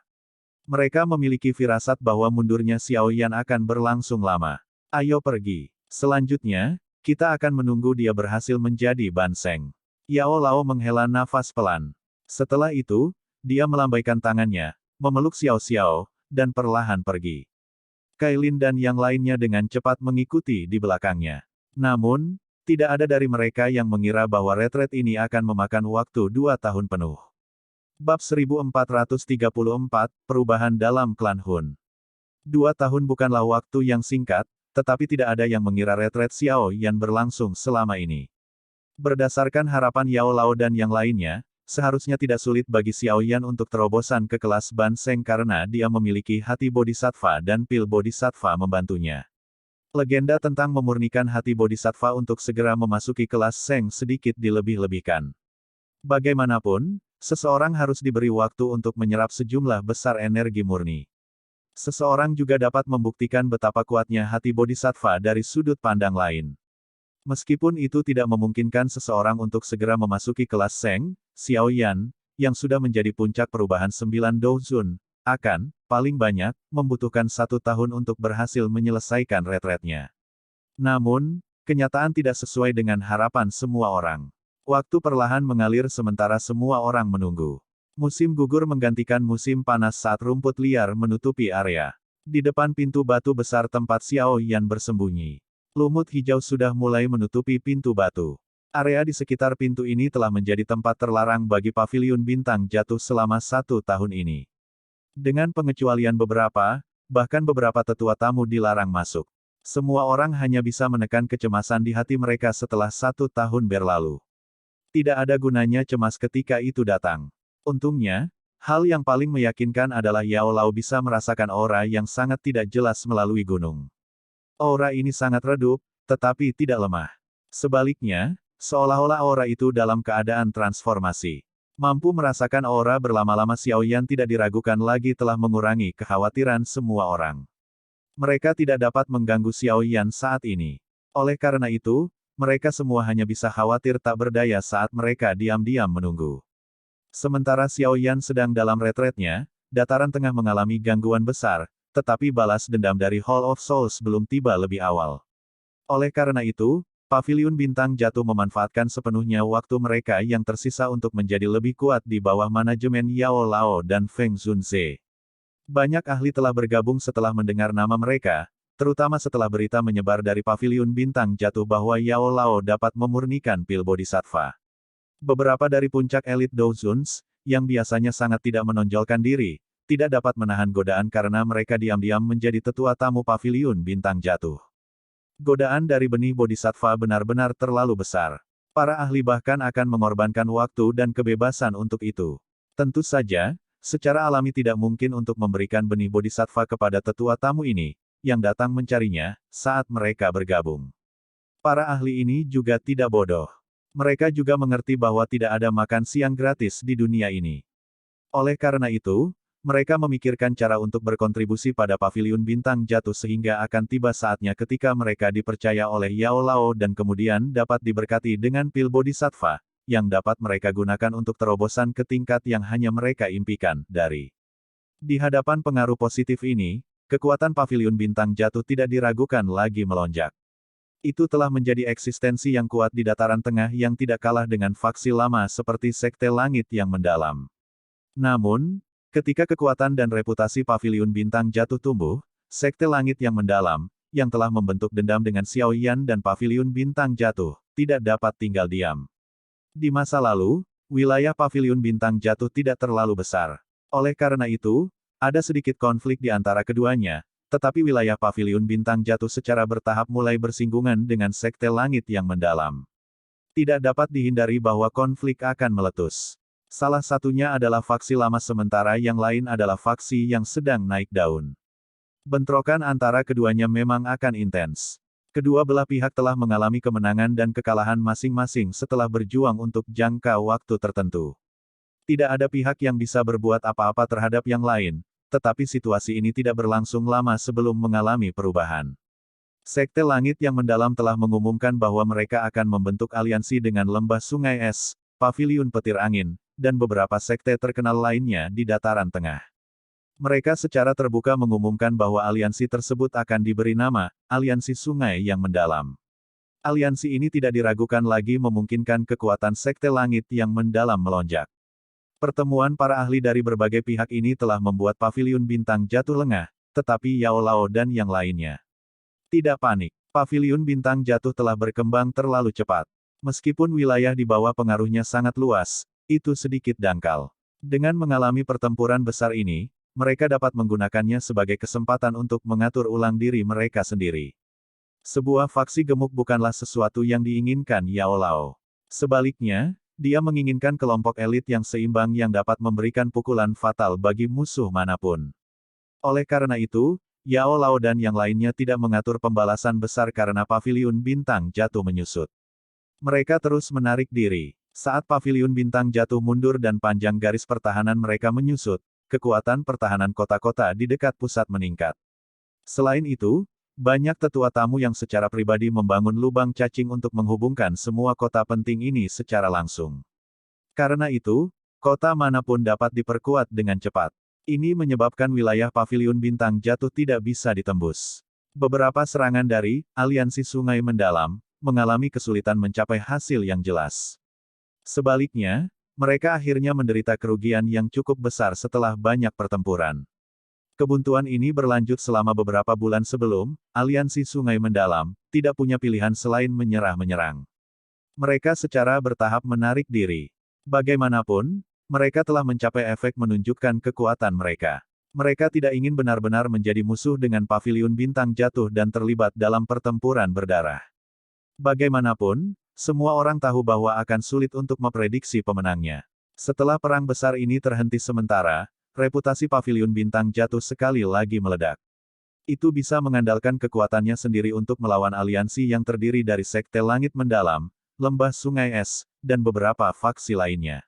Mereka memiliki firasat bahwa mundurnya Xiao Yan akan berlangsung lama. "Ayo pergi. Selanjutnya, kita akan menunggu dia berhasil menjadi Banseng." Yao Lao menghela nafas pelan. Setelah itu, dia melambaikan tangannya, memeluk Xiao Xiao, dan perlahan pergi. Kailin dan yang lainnya dengan cepat mengikuti di belakangnya. Namun, tidak ada dari mereka yang mengira bahwa retret ini akan memakan waktu 2 tahun penuh. Bab 1434, Perubahan dalam Klan Hun. 2 tahun bukanlah waktu yang singkat, tetapi tidak ada yang mengira retret Xiao Yan berlangsung selama ini. Berdasarkan harapan Yao Lao dan yang lainnya, seharusnya tidak sulit bagi Xiao Yan untuk terobosan ke kelas Banseng karena dia memiliki hati bodhisattva dan pil bodhisattva membantunya. Legenda tentang memurnikan hati bodhisattva untuk segera memasuki kelas Seng sedikit dilebih-lebihkan. Bagaimanapun, seseorang harus diberi waktu untuk menyerap sejumlah besar energi murni. Seseorang juga dapat membuktikan betapa kuatnya hati bodhisattva dari sudut pandang lain. Meskipun itu tidak memungkinkan seseorang untuk segera memasuki kelas Seng, Xiao Yan, yang sudah menjadi puncak perubahan 9 Douzun, akan, paling banyak, membutuhkan 1 tahun untuk berhasil menyelesaikan retretnya. Namun, kenyataan tidak sesuai dengan harapan semua orang. Waktu perlahan mengalir sementara semua orang menunggu. Musim gugur menggantikan musim panas saat rumput liar menutupi area. Di depan pintu batu besar tempat Xiao Yan bersembunyi. Lumut hijau sudah mulai menutupi pintu batu. Area di sekitar pintu ini telah menjadi tempat terlarang bagi paviliun bintang jatuh selama 1 tahun ini. Dengan pengecualian beberapa, bahkan beberapa tetua tamu dilarang masuk. Semua orang hanya bisa menekan kecemasan di hati mereka setelah 1 tahun berlalu. Tidak ada gunanya cemas ketika itu datang. Untungnya, hal yang paling meyakinkan adalah Yao Lao bisa merasakan aura yang sangat tidak jelas melalui gunung. Aura ini sangat redup, tetapi tidak lemah. Sebaliknya, seolah-olah aura itu dalam keadaan transformasi. Mampu merasakan aura berlama-lama Xiao Yan tidak diragukan lagi telah mengurangi kekhawatiran semua orang. Mereka tidak dapat mengganggu Xiao Yan saat ini. Oleh karena itu, mereka semua hanya bisa khawatir tak berdaya saat mereka diam-diam menunggu. Sementara Xiao Yan sedang dalam retretnya, dataran tengah mengalami gangguan besar, tetapi balas dendam dari Hall of Souls belum tiba lebih awal. Oleh karena itu, Paviliun Bintang Jatuh memanfaatkan sepenuhnya waktu mereka yang tersisa untuk menjadi lebih kuat di bawah manajemen Yao Lao dan Feng Zunze. Banyak ahli telah bergabung setelah mendengar nama mereka, terutama setelah berita menyebar dari Paviliun Bintang Jatuh bahwa Yao Lao dapat memurnikan pil Bodhisattva. Beberapa dari puncak elit Douzuns, yang biasanya sangat tidak menonjolkan diri, tidak dapat menahan godaan karena mereka diam-diam menjadi tetua tamu Paviliun Bintang Jatuh. Godaan dari benih Bodhisattva benar-benar terlalu besar. Para ahli bahkan akan mengorbankan waktu dan kebebasan untuk itu. Tentu saja, secara alami tidak mungkin untuk memberikan benih Bodhisattva kepada tetua tamu ini, yang datang mencarinya, saat mereka bergabung. Para ahli ini juga tidak bodoh. Mereka juga mengerti bahwa tidak ada makan siang gratis di dunia ini. Oleh karena itu, mereka memikirkan cara untuk berkontribusi pada Paviliun Bintang Jatuh sehingga akan tiba saatnya ketika mereka dipercaya oleh Yao Lao dan kemudian dapat diberkati dengan pil Bodhisattva, yang dapat mereka gunakan untuk terobosan ke tingkat yang hanya mereka impikan, dari. Di hadapan pengaruh positif ini, kekuatan Paviliun Bintang Jatuh tidak diragukan lagi melonjak. Itu telah menjadi eksistensi yang kuat di dataran tengah yang tidak kalah dengan faksi lama seperti Sekte Langit yang mendalam. Namun, ketika kekuatan dan reputasi Paviliun Bintang Jatuh tumbuh, Sekte Langit yang mendalam, yang telah membentuk dendam dengan Xiao Yan dan Paviliun Bintang Jatuh, tidak dapat tinggal diam. Di masa lalu, wilayah Paviliun Bintang Jatuh tidak terlalu besar. Oleh karena itu, ada sedikit konflik di antara keduanya, tetapi wilayah Paviliun Bintang Jatuh secara bertahap mulai bersinggungan dengan Sekte Langit yang mendalam. Tidak dapat dihindari bahwa konflik akan meletus. Salah satunya adalah faksi lama sementara yang lain adalah faksi yang sedang naik daun. Bentrokan antara keduanya memang akan intens. Kedua belah pihak telah mengalami kemenangan dan kekalahan masing-masing setelah berjuang untuk jangka waktu tertentu. Tidak ada pihak yang bisa berbuat apa-apa terhadap yang lain, tetapi situasi ini tidak berlangsung lama sebelum mengalami perubahan. Sekte Langit yang mendalam telah mengumumkan bahwa mereka akan membentuk aliansi dengan Lembah Sungai Es, Paviliun Petir Angin, dan beberapa sekte terkenal lainnya di dataran tengah. Mereka secara terbuka mengumumkan bahwa aliansi tersebut akan diberi nama, Aliansi Sungai yang Mendalam. Aliansi ini tidak diragukan lagi memungkinkan kekuatan Sekte Langit yang mendalam melonjak. Pertemuan para ahli dari berbagai pihak ini telah membuat Paviliun Bintang Jatuh lengah, tetapi Yao Lao dan yang lainnya tidak panik. Paviliun Bintang Jatuh telah berkembang terlalu cepat. Meskipun wilayah di bawah pengaruhnya sangat luas, itu sedikit dangkal. Dengan mengalami pertempuran besar ini, mereka dapat menggunakannya sebagai kesempatan untuk mengatur ulang diri mereka sendiri. Sebuah faksi gemuk bukanlah sesuatu yang diinginkan Yao Lao. Sebaliknya, dia menginginkan kelompok elit yang seimbang yang dapat memberikan pukulan fatal bagi musuh manapun. Oleh karena itu, Yao Lao dan yang lainnya tidak mengatur pembalasan besar karena Paviliun Bintang Jatuh menyusut. Mereka terus menarik diri. Saat Paviliun Bintang Jatuh mundur dan panjang garis pertahanan mereka menyusut, kekuatan pertahanan kota-kota di dekat pusat meningkat. Selain itu, banyak tetua tamu yang secara pribadi membangun lubang cacing untuk menghubungkan semua kota penting ini secara langsung. Karena itu, kota manapun dapat diperkuat dengan cepat. Ini menyebabkan wilayah Paviliun Bintang Jatuh tidak bisa ditembus. Beberapa serangan dari aliansi Sungai Mendalam mengalami kesulitan mencapai hasil yang jelas. Sebaliknya, mereka akhirnya menderita kerugian yang cukup besar setelah banyak pertempuran. Kebuntuan ini berlanjut selama beberapa bulan sebelum aliansi Sungai Mendalam tidak punya pilihan selain menyerang. Mereka secara bertahap menarik diri. Bagaimanapun, mereka telah mencapai efek menunjukkan kekuatan mereka. Mereka tidak ingin benar-benar menjadi musuh dengan Paviliun Bintang Jatuh dan terlibat dalam pertempuran berdarah. Bagaimanapun, semua orang tahu bahwa akan sulit untuk memprediksi pemenangnya. Setelah perang besar ini terhenti sementara, reputasi Paviliun Bintang Jatuh sekali lagi meledak. Itu bisa mengandalkan kekuatannya sendiri untuk melawan aliansi yang terdiri dari Sekte Langit Mendalam, Lembah Sungai Es, dan beberapa faksi lainnya.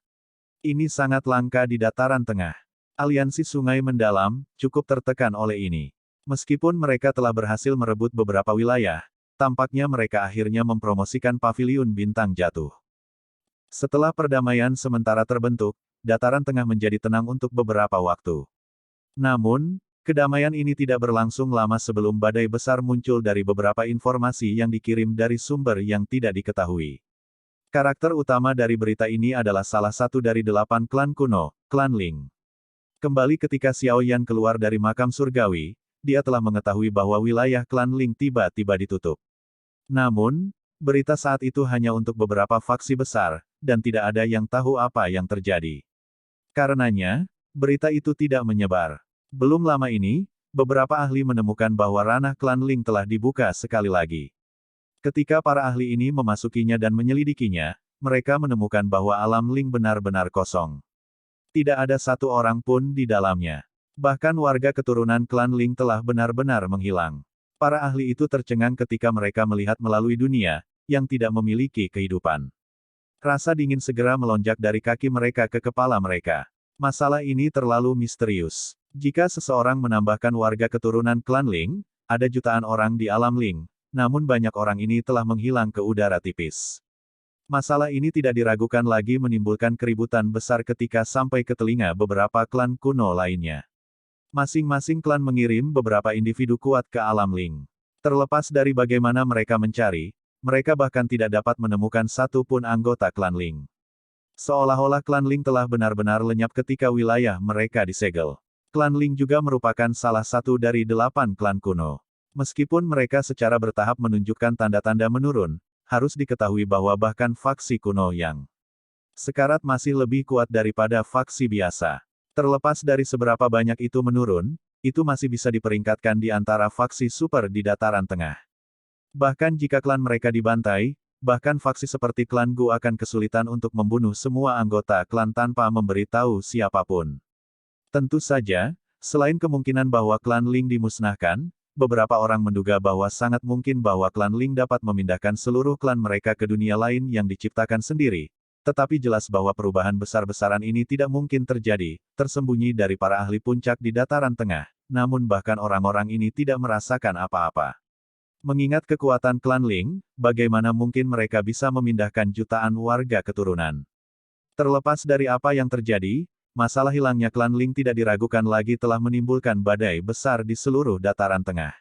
Ini sangat langka di dataran tengah. Aliansi Sungai Mendalam cukup tertekan oleh ini. Meskipun mereka telah berhasil merebut beberapa wilayah, tampaknya mereka akhirnya mempromosikan Paviliun Bintang Jatuh. Setelah perdamaian sementara terbentuk, dataran tengah menjadi tenang untuk beberapa waktu. Namun, kedamaian ini tidak berlangsung lama sebelum badai besar muncul dari beberapa informasi yang dikirim dari sumber yang tidak diketahui. Karakter utama dari berita ini adalah salah satu dari 8 klan kuno, Klan Ling. Kembali ketika Xiao Yan keluar dari makam surgawi, dia telah mengetahui bahwa wilayah Klan Ling tiba-tiba ditutup. Namun, berita saat itu hanya untuk beberapa faksi besar, dan tidak ada yang tahu apa yang terjadi. Karenanya, berita itu tidak menyebar. Belum lama ini, beberapa ahli menemukan bahwa ranah Klan Ling telah dibuka sekali lagi. Ketika para ahli ini memasukinya dan menyelidikinya, mereka menemukan bahwa alam Ling benar-benar kosong. Tidak ada satu orang pun di dalamnya. Bahkan warga keturunan klan Ling telah benar-benar menghilang. Para ahli itu tercengang ketika mereka melihat melalui dunia, yang tidak memiliki kehidupan. Rasa dingin segera melonjak dari kaki mereka ke kepala mereka. Masalah ini terlalu misterius. Jika seseorang menambahkan warga keturunan klan Ling, ada jutaan orang di alam Ling. Namun banyak orang ini telah menghilang ke udara tipis. Masalah ini tidak diragukan lagi menimbulkan keributan besar ketika sampai ke telinga beberapa klan kuno lainnya. Masing-masing klan mengirim beberapa individu kuat ke alam Ling. Terlepas dari bagaimana mereka mencari, mereka bahkan tidak dapat menemukan satu pun anggota klan Ling. Seolah-olah klan Ling telah benar-benar lenyap ketika wilayah mereka disegel. Klan Ling juga merupakan salah satu dari 8 klan kuno. Meskipun mereka secara bertahap menunjukkan tanda-tanda menurun, harus diketahui bahwa bahkan faksi kuno yang sekarat masih lebih kuat daripada faksi biasa. Terlepas dari seberapa banyak itu menurun, itu masih bisa diperingkatkan di antara faksi super di dataran tengah. Bahkan jika klan mereka dibantai, bahkan faksi seperti klan Gu akan kesulitan untuk membunuh semua anggota klan tanpa memberitahu siapapun. Tentu saja, selain kemungkinan bahwa klan Ling dimusnahkan, beberapa orang menduga bahwa sangat mungkin bahwa klan Ling dapat memindahkan seluruh klan mereka ke dunia lain yang diciptakan sendiri. Tetapi jelas bahwa perubahan besar-besaran ini tidak mungkin terjadi, tersembunyi dari para ahli puncak di dataran tengah. Namun bahkan orang-orang ini tidak merasakan apa-apa. Mengingat kekuatan klan Ling, bagaimana mungkin mereka bisa memindahkan jutaan warga keturunan? Terlepas dari apa yang terjadi, masalah hilangnya klan Ling tidak diragukan lagi telah menimbulkan badai besar di seluruh dataran tengah.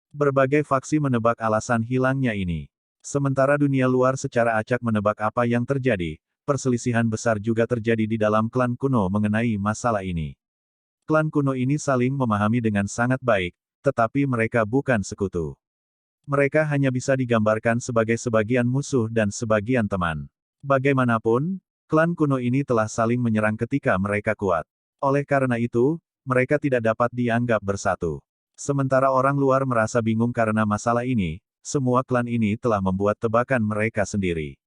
Berbagai faksi menebak alasan hilangnya ini. Sementara dunia luar secara acak menebak apa yang terjadi, perselisihan besar juga terjadi di dalam klan kuno mengenai masalah ini. Klan kuno ini saling memahami dengan sangat baik, tetapi mereka bukan sekutu. Mereka hanya bisa digambarkan sebagai sebagian musuh dan sebagian teman. Bagaimanapun, klan kuno ini telah saling menyerang ketika mereka kuat. Oleh karena itu, mereka tidak dapat dianggap bersatu. Sementara orang luar merasa bingung karena masalah ini, semua klan ini telah membuat tebakan mereka sendiri.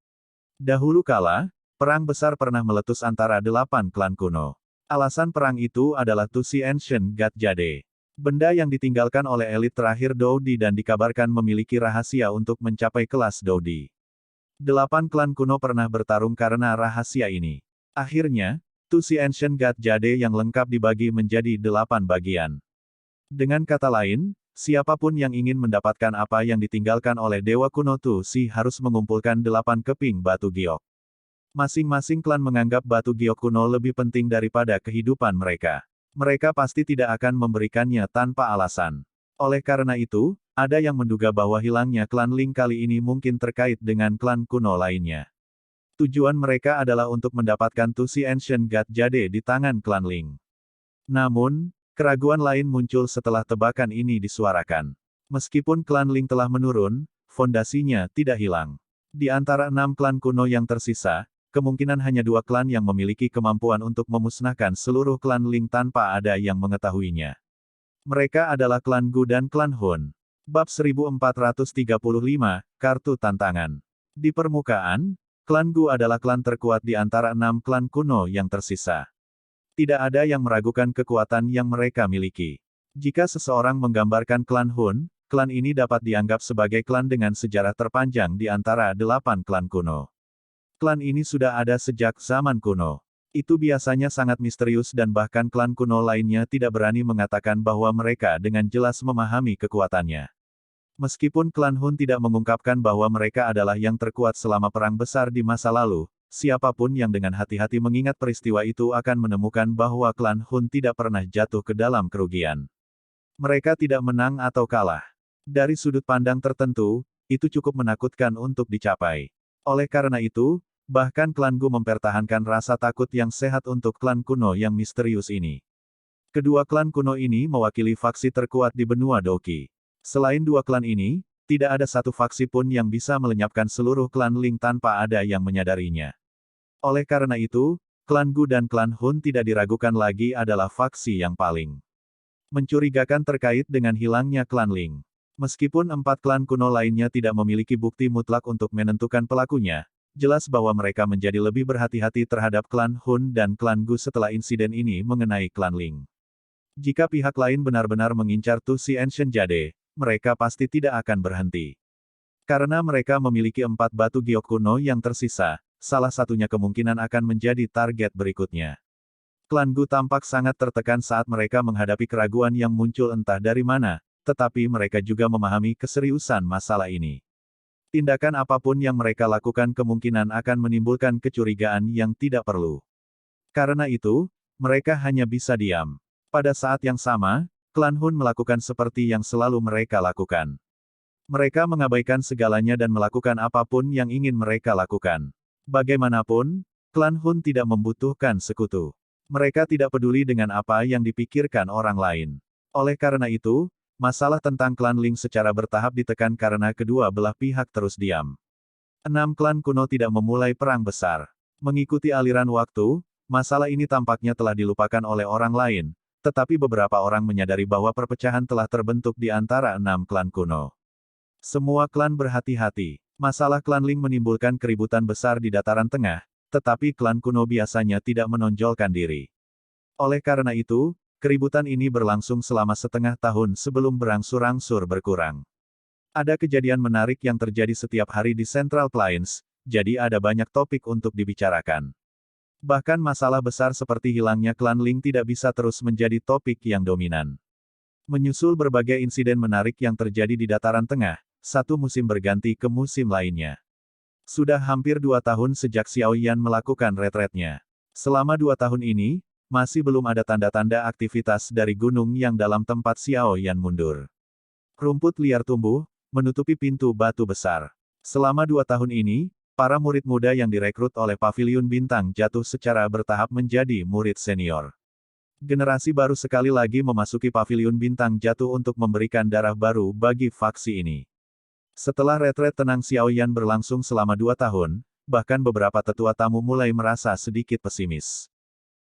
Dahulu kala, perang besar pernah meletus antara 8 klan kuno. Alasan perang itu adalah Tusi Ancient God Jade. Benda yang ditinggalkan oleh elit terakhir Doudi dan dikabarkan memiliki rahasia untuk mencapai kelas Doudi. 8 klan kuno pernah bertarung karena rahasia ini. Akhirnya, Tusi Ancient God Jade yang lengkap dibagi menjadi 8 bagian. Dengan kata lain, siapapun yang ingin mendapatkan apa yang ditinggalkan oleh Dewa Kuno Tusi harus mengumpulkan 8 keping batu giok. Masing-masing klan menganggap batu giok kuno lebih penting daripada kehidupan mereka. Mereka pasti tidak akan memberikannya tanpa alasan. Oleh karena itu, ada yang menduga bahwa hilangnya klan Ling kali ini mungkin terkait dengan klan kuno lainnya. Tujuan mereka adalah untuk mendapatkan Tusi Ancient God Jade di tangan klan Ling. Namun, keraguan lain muncul setelah tebakan ini disuarakan. Meskipun klan Ling telah menurun, fondasinya tidak hilang. Di antara 6 klan kuno yang tersisa, kemungkinan hanya 2 klan yang memiliki kemampuan untuk memusnahkan seluruh klan Ling tanpa ada yang mengetahuinya. Mereka adalah klan Gu dan klan Hun. Bab 1435, Kartu Tantangan. Di permukaan, klan Gu adalah klan terkuat di antara 6 klan kuno yang tersisa. Tidak ada yang meragukan kekuatan yang mereka miliki. Jika seseorang menggambarkan klan Hun, klan ini dapat dianggap sebagai klan dengan sejarah terpanjang di antara 8 klan kuno. Klan ini sudah ada sejak zaman kuno. Itu biasanya sangat misterius dan bahkan klan kuno lainnya tidak berani mengatakan bahwa mereka dengan jelas memahami kekuatannya. Meskipun klan Hun tidak mengungkapkan bahwa mereka adalah yang terkuat selama perang besar di masa lalu, siapapun yang dengan hati-hati mengingat peristiwa itu akan menemukan bahwa klan Hun tidak pernah jatuh ke dalam kerugian. Mereka tidak menang atau kalah. Dari sudut pandang tertentu, itu cukup menakutkan untuk dicapai. Oleh karena itu, bahkan klan Gu mempertahankan rasa takut yang sehat untuk klan kuno yang misterius ini. Kedua klan kuno ini mewakili faksi terkuat di benua Doki. Selain 2 klan ini, tidak ada satu faksi pun yang bisa melenyapkan seluruh klan Ling tanpa ada yang menyadarinya. Oleh karena itu, klan Gu dan klan Hun tidak diragukan lagi adalah faksi yang paling mencurigakan terkait dengan hilangnya klan Ling. Meskipun 4 klan kuno lainnya tidak memiliki bukti mutlak untuk menentukan pelakunya, jelas bahwa mereka menjadi lebih berhati-hati terhadap klan Hun dan klan Gu setelah insiden ini mengenai klan Ling. Jika pihak lain benar-benar mengincar Tusi Ancient Jade, mereka pasti tidak akan berhenti. Karena mereka memiliki 4 batu giok kuno yang tersisa, salah satunya kemungkinan akan menjadi target berikutnya. Klan Gu tampak sangat tertekan saat mereka menghadapi keraguan yang muncul entah dari mana, tetapi mereka juga memahami keseriusan masalah ini. Tindakan apapun yang mereka lakukan kemungkinan akan menimbulkan kecurigaan yang tidak perlu. Karena itu, mereka hanya bisa diam. Pada saat yang sama, klan Hun melakukan seperti yang selalu mereka lakukan. Mereka mengabaikan segalanya dan melakukan apapun yang ingin mereka lakukan. Bagaimanapun, klan Hun tidak membutuhkan sekutu. Mereka tidak peduli dengan apa yang dipikirkan orang lain. Oleh karena itu, masalah tentang klan Ling secara bertahap ditekan karena kedua belah pihak terus diam. 6 klan kuno tidak memulai perang besar. Mengikuti aliran waktu, masalah ini tampaknya telah dilupakan oleh orang lain, tetapi beberapa orang menyadari bahwa perpecahan telah terbentuk di antara 6 klan kuno. Semua klan berhati-hati. Masalah klan Ling menimbulkan keributan besar di dataran tengah, tetapi klan kuno biasanya tidak menonjolkan diri. Oleh karena itu, keributan ini berlangsung selama setengah tahun sebelum berangsur-angsur berkurang. Ada kejadian menarik yang terjadi setiap hari di Central Plains, jadi ada banyak topik untuk dibicarakan. Bahkan masalah besar seperti hilangnya klan Ling tidak bisa terus menjadi topik yang dominan. Menyusul berbagai insiden menarik yang terjadi di dataran tengah, satu musim berganti ke musim lainnya. Sudah hampir 2 tahun sejak Xiao Yan melakukan retretnya. Selama 2 tahun ini, masih belum ada tanda-tanda aktivitas dari gunung yang dalam tempat Xiao Yan mundur. Rumput liar tumbuh, menutupi pintu batu besar. Selama 2 tahun ini, para murid muda yang direkrut oleh Paviliun Bintang jatuh secara bertahap menjadi murid senior. Generasi baru sekali lagi memasuki Paviliun Bintang jatuh untuk memberikan darah baru bagi faksi ini. Setelah retret tenang Xiao Yan berlangsung selama 2 tahun, bahkan beberapa tetua tamu mulai merasa sedikit pesimis.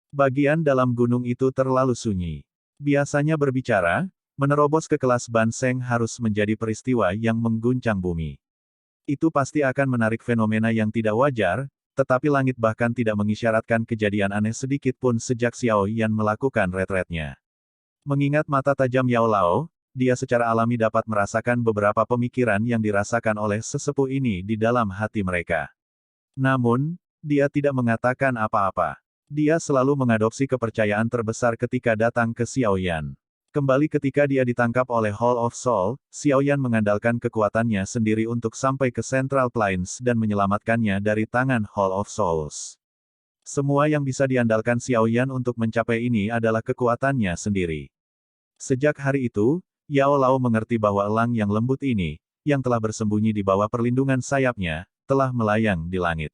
Bagian dalam gunung itu terlalu sunyi. Biasanya berbicara, menerobos ke kelas Ban Seng harus menjadi peristiwa yang mengguncang bumi. Itu pasti akan menarik fenomena yang tidak wajar, tetapi langit bahkan tidak mengisyaratkan kejadian aneh sedikit pun sejak Xiao Yan melakukan retretnya. Mengingat mata tajam Yao Lao, dia secara alami dapat merasakan beberapa pemikiran yang dirasakan oleh sesepuh ini di dalam hati mereka. Namun, dia tidak mengatakan apa-apa. Dia selalu mengadopsi kepercayaan terbesar ketika datang ke Xiao Yan. Kembali ketika dia ditangkap oleh Hall of Soul, Xiao Yan mengandalkan kekuatannya sendiri untuk sampai ke Central Plains dan menyelamatkannya dari tangan Hall of Souls. Semua yang bisa diandalkan Xiao Yan untuk mencapai ini adalah kekuatannya sendiri. Sejak hari itu, Yao Lao mengerti bahwa elang yang lembut ini, yang telah bersembunyi di bawah perlindungan sayapnya, telah melayang di langit.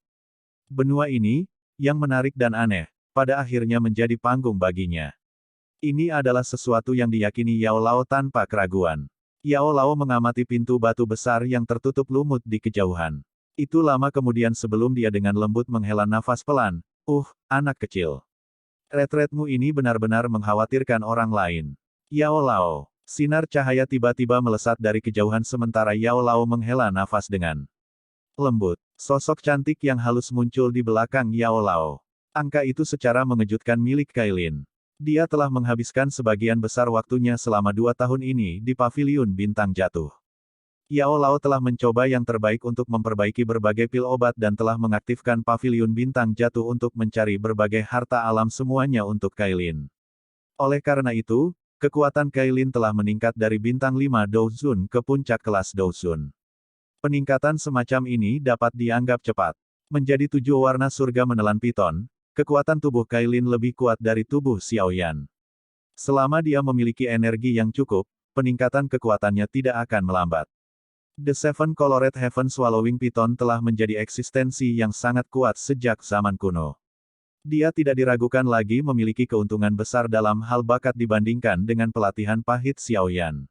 Benua ini, yang menarik dan aneh, pada akhirnya menjadi panggung baginya. Ini adalah sesuatu yang diyakini Yao Lao tanpa keraguan. Yao Lao mengamati pintu batu besar yang tertutup lumut di kejauhan. Itu lama kemudian sebelum dia dengan lembut menghela nafas pelan. Anak kecil. Retretmu ini benar-benar mengkhawatirkan orang lain. Yao Lao. Sinar cahaya tiba-tiba melesat dari kejauhan sementara Yao Lao menghela nafas dengan lembut. Sosok cantik yang halus muncul di belakang Yao Lao. Angka itu secara mengejutkan milik Kailin. Dia telah menghabiskan sebagian besar waktunya selama 2 tahun ini di Paviliun Bintang Jatuh. Yao Lao telah mencoba yang terbaik untuk memperbaiki berbagai pil obat dan telah mengaktifkan Paviliun Bintang Jatuh untuk mencari berbagai harta alam semuanya untuk Kailin. Oleh karena itu, kekuatan Kailin telah meningkat dari bintang 5 Douzun ke puncak kelas Douzun. Peningkatan semacam ini dapat dianggap cepat. Menjadi 7 warna surga menelan piton, kekuatan tubuh Kailin lebih kuat dari tubuh Xiao Yan. Selama dia memiliki energi yang cukup, peningkatan kekuatannya tidak akan melambat. The Seven Colored Heaven Swallowing Python telah menjadi eksistensi yang sangat kuat sejak zaman kuno. Dia tidak diragukan lagi memiliki keuntungan besar dalam hal bakat dibandingkan dengan pelatihan pahit Xiao Yan.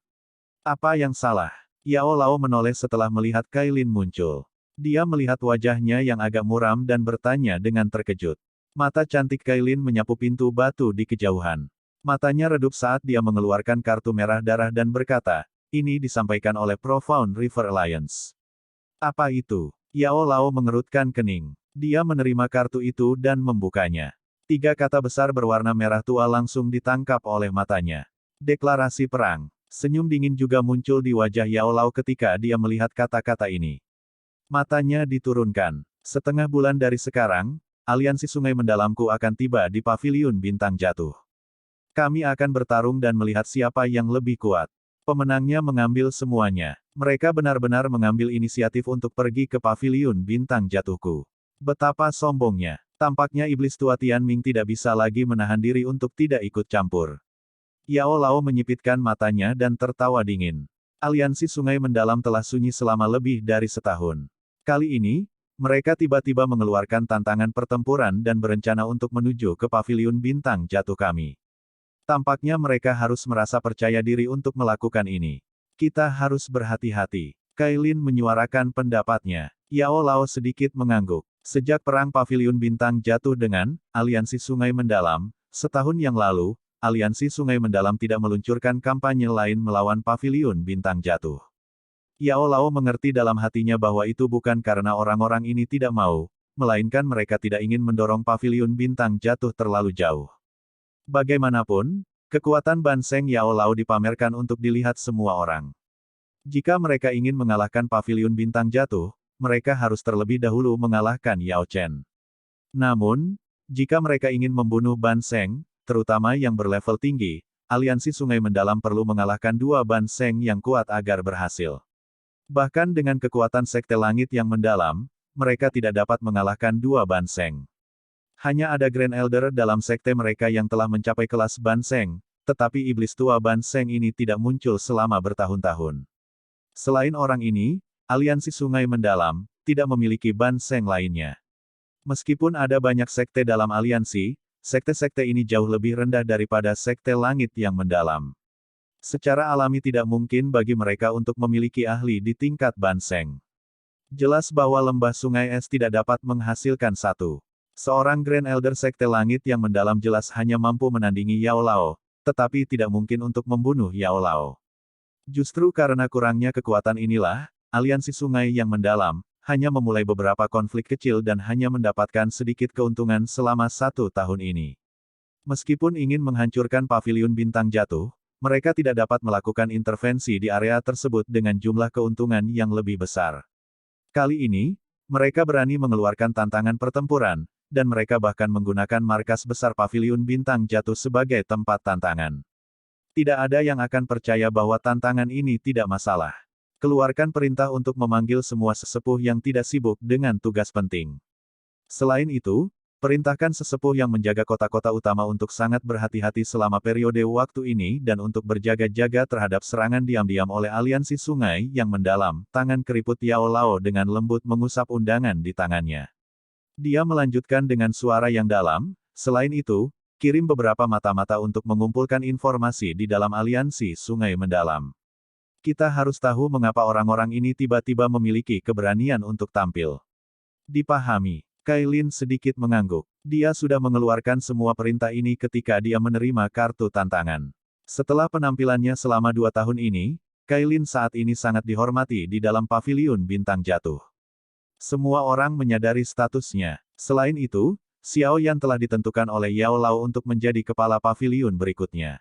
Apa yang salah? Yao Lao menoleh setelah melihat Kailin muncul. Dia melihat wajahnya yang agak muram dan bertanya dengan terkejut. Mata cantik Kailin menyapu pintu batu di kejauhan. Matanya redup saat dia mengeluarkan kartu merah darah dan berkata, "Ini disampaikan oleh Profound River Alliance." Apa itu? Yao Lao mengerutkan kening. Dia menerima kartu itu dan membukanya. 3 kata besar berwarna merah tua langsung ditangkap oleh matanya. Deklarasi perang. Senyum dingin juga muncul di wajah Yao Lao ketika dia melihat kata-kata ini. Matanya diturunkan. Setengah bulan dari sekarang, aliansi Sungai Mendalamku akan tiba di Paviliun Bintang Jatuh. Kami akan bertarung dan melihat siapa yang lebih kuat. Pemenangnya mengambil semuanya. Mereka benar-benar mengambil inisiatif untuk pergi ke Paviliun Bintang Jatuhku. Betapa sombongnya. Tampaknya iblis tua Tianming tidak bisa lagi menahan diri untuk tidak ikut campur. Yao Lao menyipitkan matanya dan tertawa dingin. Aliansi Sungai Mendalam telah sunyi selama lebih dari setahun. Kali ini, mereka tiba-tiba mengeluarkan tantangan pertempuran dan berencana untuk menuju ke Paviliun Bintang Jatuh kami. Tampaknya mereka harus merasa percaya diri untuk melakukan ini. Kita harus berhati-hati. Kailin menyuarakan pendapatnya. Yao Lao sedikit mengangguk. Sejak perang Paviliun Bintang Jatuh dengan Aliansi Sungai Mendalam, setahun yang lalu, Aliansi Sungai Mendalam tidak meluncurkan kampanye lain melawan Paviliun Bintang Jatuh. Yao Lao mengerti dalam hatinya bahwa itu bukan karena orang-orang ini tidak mau, melainkan mereka tidak ingin mendorong Paviliun Bintang Jatuh terlalu jauh. Bagaimanapun, kekuatan Banseng Yao Lao dipamerkan untuk dilihat semua orang. Jika mereka ingin mengalahkan Paviliun Bintang Jatuh, mereka harus terlebih dahulu mengalahkan Yao Chen. Namun, jika mereka ingin membunuh Banseng, terutama yang berlevel tinggi, aliansi Sungai Mendalam perlu mengalahkan 2 Banseng yang kuat agar berhasil. Bahkan dengan kekuatan Sekte Langit yang mendalam, mereka tidak dapat mengalahkan 2 Banseng. Hanya ada Grand Elder dalam sekte mereka yang telah mencapai kelas Banseng, tetapi iblis tua Banseng ini tidak muncul selama bertahun-tahun. Selain orang ini, aliansi Sungai Mendalam tidak memiliki Banseng lainnya. Meskipun ada banyak sekte dalam aliansi, sekte-sekte ini jauh lebih rendah daripada Sekte Langit yang mendalam. Secara alami tidak mungkin bagi mereka untuk memiliki ahli di tingkat Banseng. Jelas bahwa lembah Sungai Es tidak dapat menghasilkan satu. Seorang Grand Elder Sekte Langit yang mendalam jelas hanya mampu menandingi Yao Lao, tetapi tidak mungkin untuk membunuh Yao Lao. Justru karena kurangnya kekuatan inilah, aliansi Sungai yang mendalam, hanya memulai beberapa konflik kecil dan hanya mendapatkan sedikit keuntungan selama 1 tahun ini. Meskipun ingin menghancurkan Paviliun Bintang Jatuh, mereka tidak dapat melakukan intervensi di area tersebut dengan jumlah keuntungan yang lebih besar. Kali ini, mereka berani mengeluarkan tantangan pertempuran, dan mereka bahkan menggunakan markas besar Paviliun Bintang Jatuh sebagai tempat tantangan. Tidak ada yang akan percaya bahwa tantangan ini tidak masalah. Keluarkan perintah untuk memanggil semua sesepuh yang tidak sibuk dengan tugas penting. Selain itu, Perintahkan sesepuh yang menjaga kota-kota utama untuk sangat berhati-hati selama periode waktu ini dan untuk berjaga-jaga terhadap serangan diam-diam oleh aliansi sungai yang mendalam. Tangan keriput Yao Lao dengan lembut mengusap undangan di tangannya. Dia melanjutkan dengan suara yang dalam, selain itu, kirim beberapa mata-mata untuk mengumpulkan informasi di dalam aliansi sungai mendalam. Kita harus tahu mengapa orang-orang ini tiba-tiba memiliki keberanian untuk tampil. Dipahami. Kailin sedikit mengangguk. Dia sudah mengeluarkan semua perintah ini ketika dia menerima kartu tantangan. Setelah penampilannya selama 2 tahun ini, Kailin saat ini sangat dihormati di dalam paviliun bintang jatuh. Semua orang menyadari statusnya. Selain itu, Xiao Yan telah ditentukan oleh Yao Lao untuk menjadi kepala paviliun berikutnya.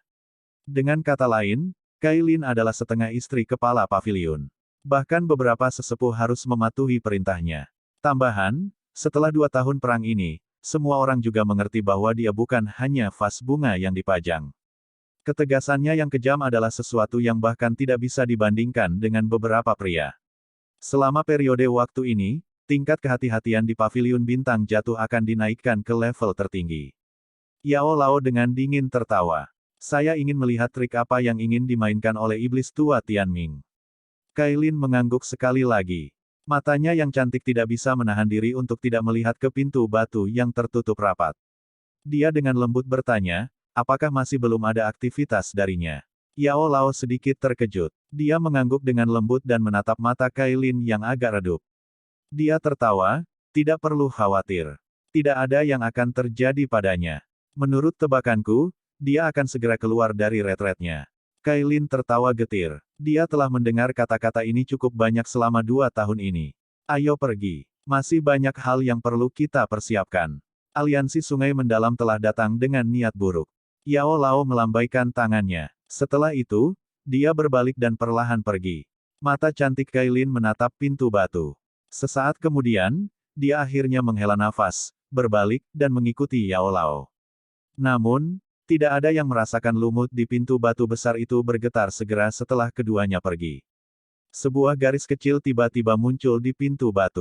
Dengan kata lain, Kailin adalah setengah istri kepala paviliun. Bahkan beberapa sesepuh harus mematuhi perintahnya. Tambahan, setelah 2 tahun perang ini, semua orang juga mengerti bahwa dia bukan hanya vas bunga yang dipajang. Ketegasannya yang kejam adalah sesuatu yang bahkan tidak bisa dibandingkan dengan beberapa pria. Selama periode waktu ini, tingkat kehati-hatian di paviliun bintang jatuh akan dinaikkan ke level tertinggi. Yao Lao dengan dingin tertawa. Saya ingin melihat trik apa yang ingin dimainkan oleh iblis tua Tianming. Kailin mengangguk sekali lagi. Matanya yang cantik tidak bisa menahan diri untuk tidak melihat ke pintu batu yang tertutup rapat. Dia dengan lembut bertanya, apakah masih belum ada aktivitas darinya? Yao Lao sedikit terkejut. Dia mengangguk dengan lembut dan menatap mata Kailin yang agak redup. Dia tertawa, tidak perlu khawatir. Tidak ada yang akan terjadi padanya. Menurut tebakanku, dia akan segera keluar dari retretnya. Kailin tertawa getir. Dia telah mendengar kata-kata ini cukup banyak selama 2 tahun ini. Ayo pergi. Masih banyak hal yang perlu kita persiapkan. Aliansi sungai mendalam telah datang dengan niat buruk. Yao Lao melambaikan tangannya. Setelah itu, dia berbalik dan perlahan pergi. Mata cantik Kailin menatap pintu batu. Sesaat kemudian, dia akhirnya menghela nafas, berbalik, dan mengikuti Yao Lao. Namun, tidak ada yang merasakan lumut di pintu batu besar itu bergetar segera setelah keduanya pergi. Sebuah garis kecil tiba-tiba muncul di pintu batu.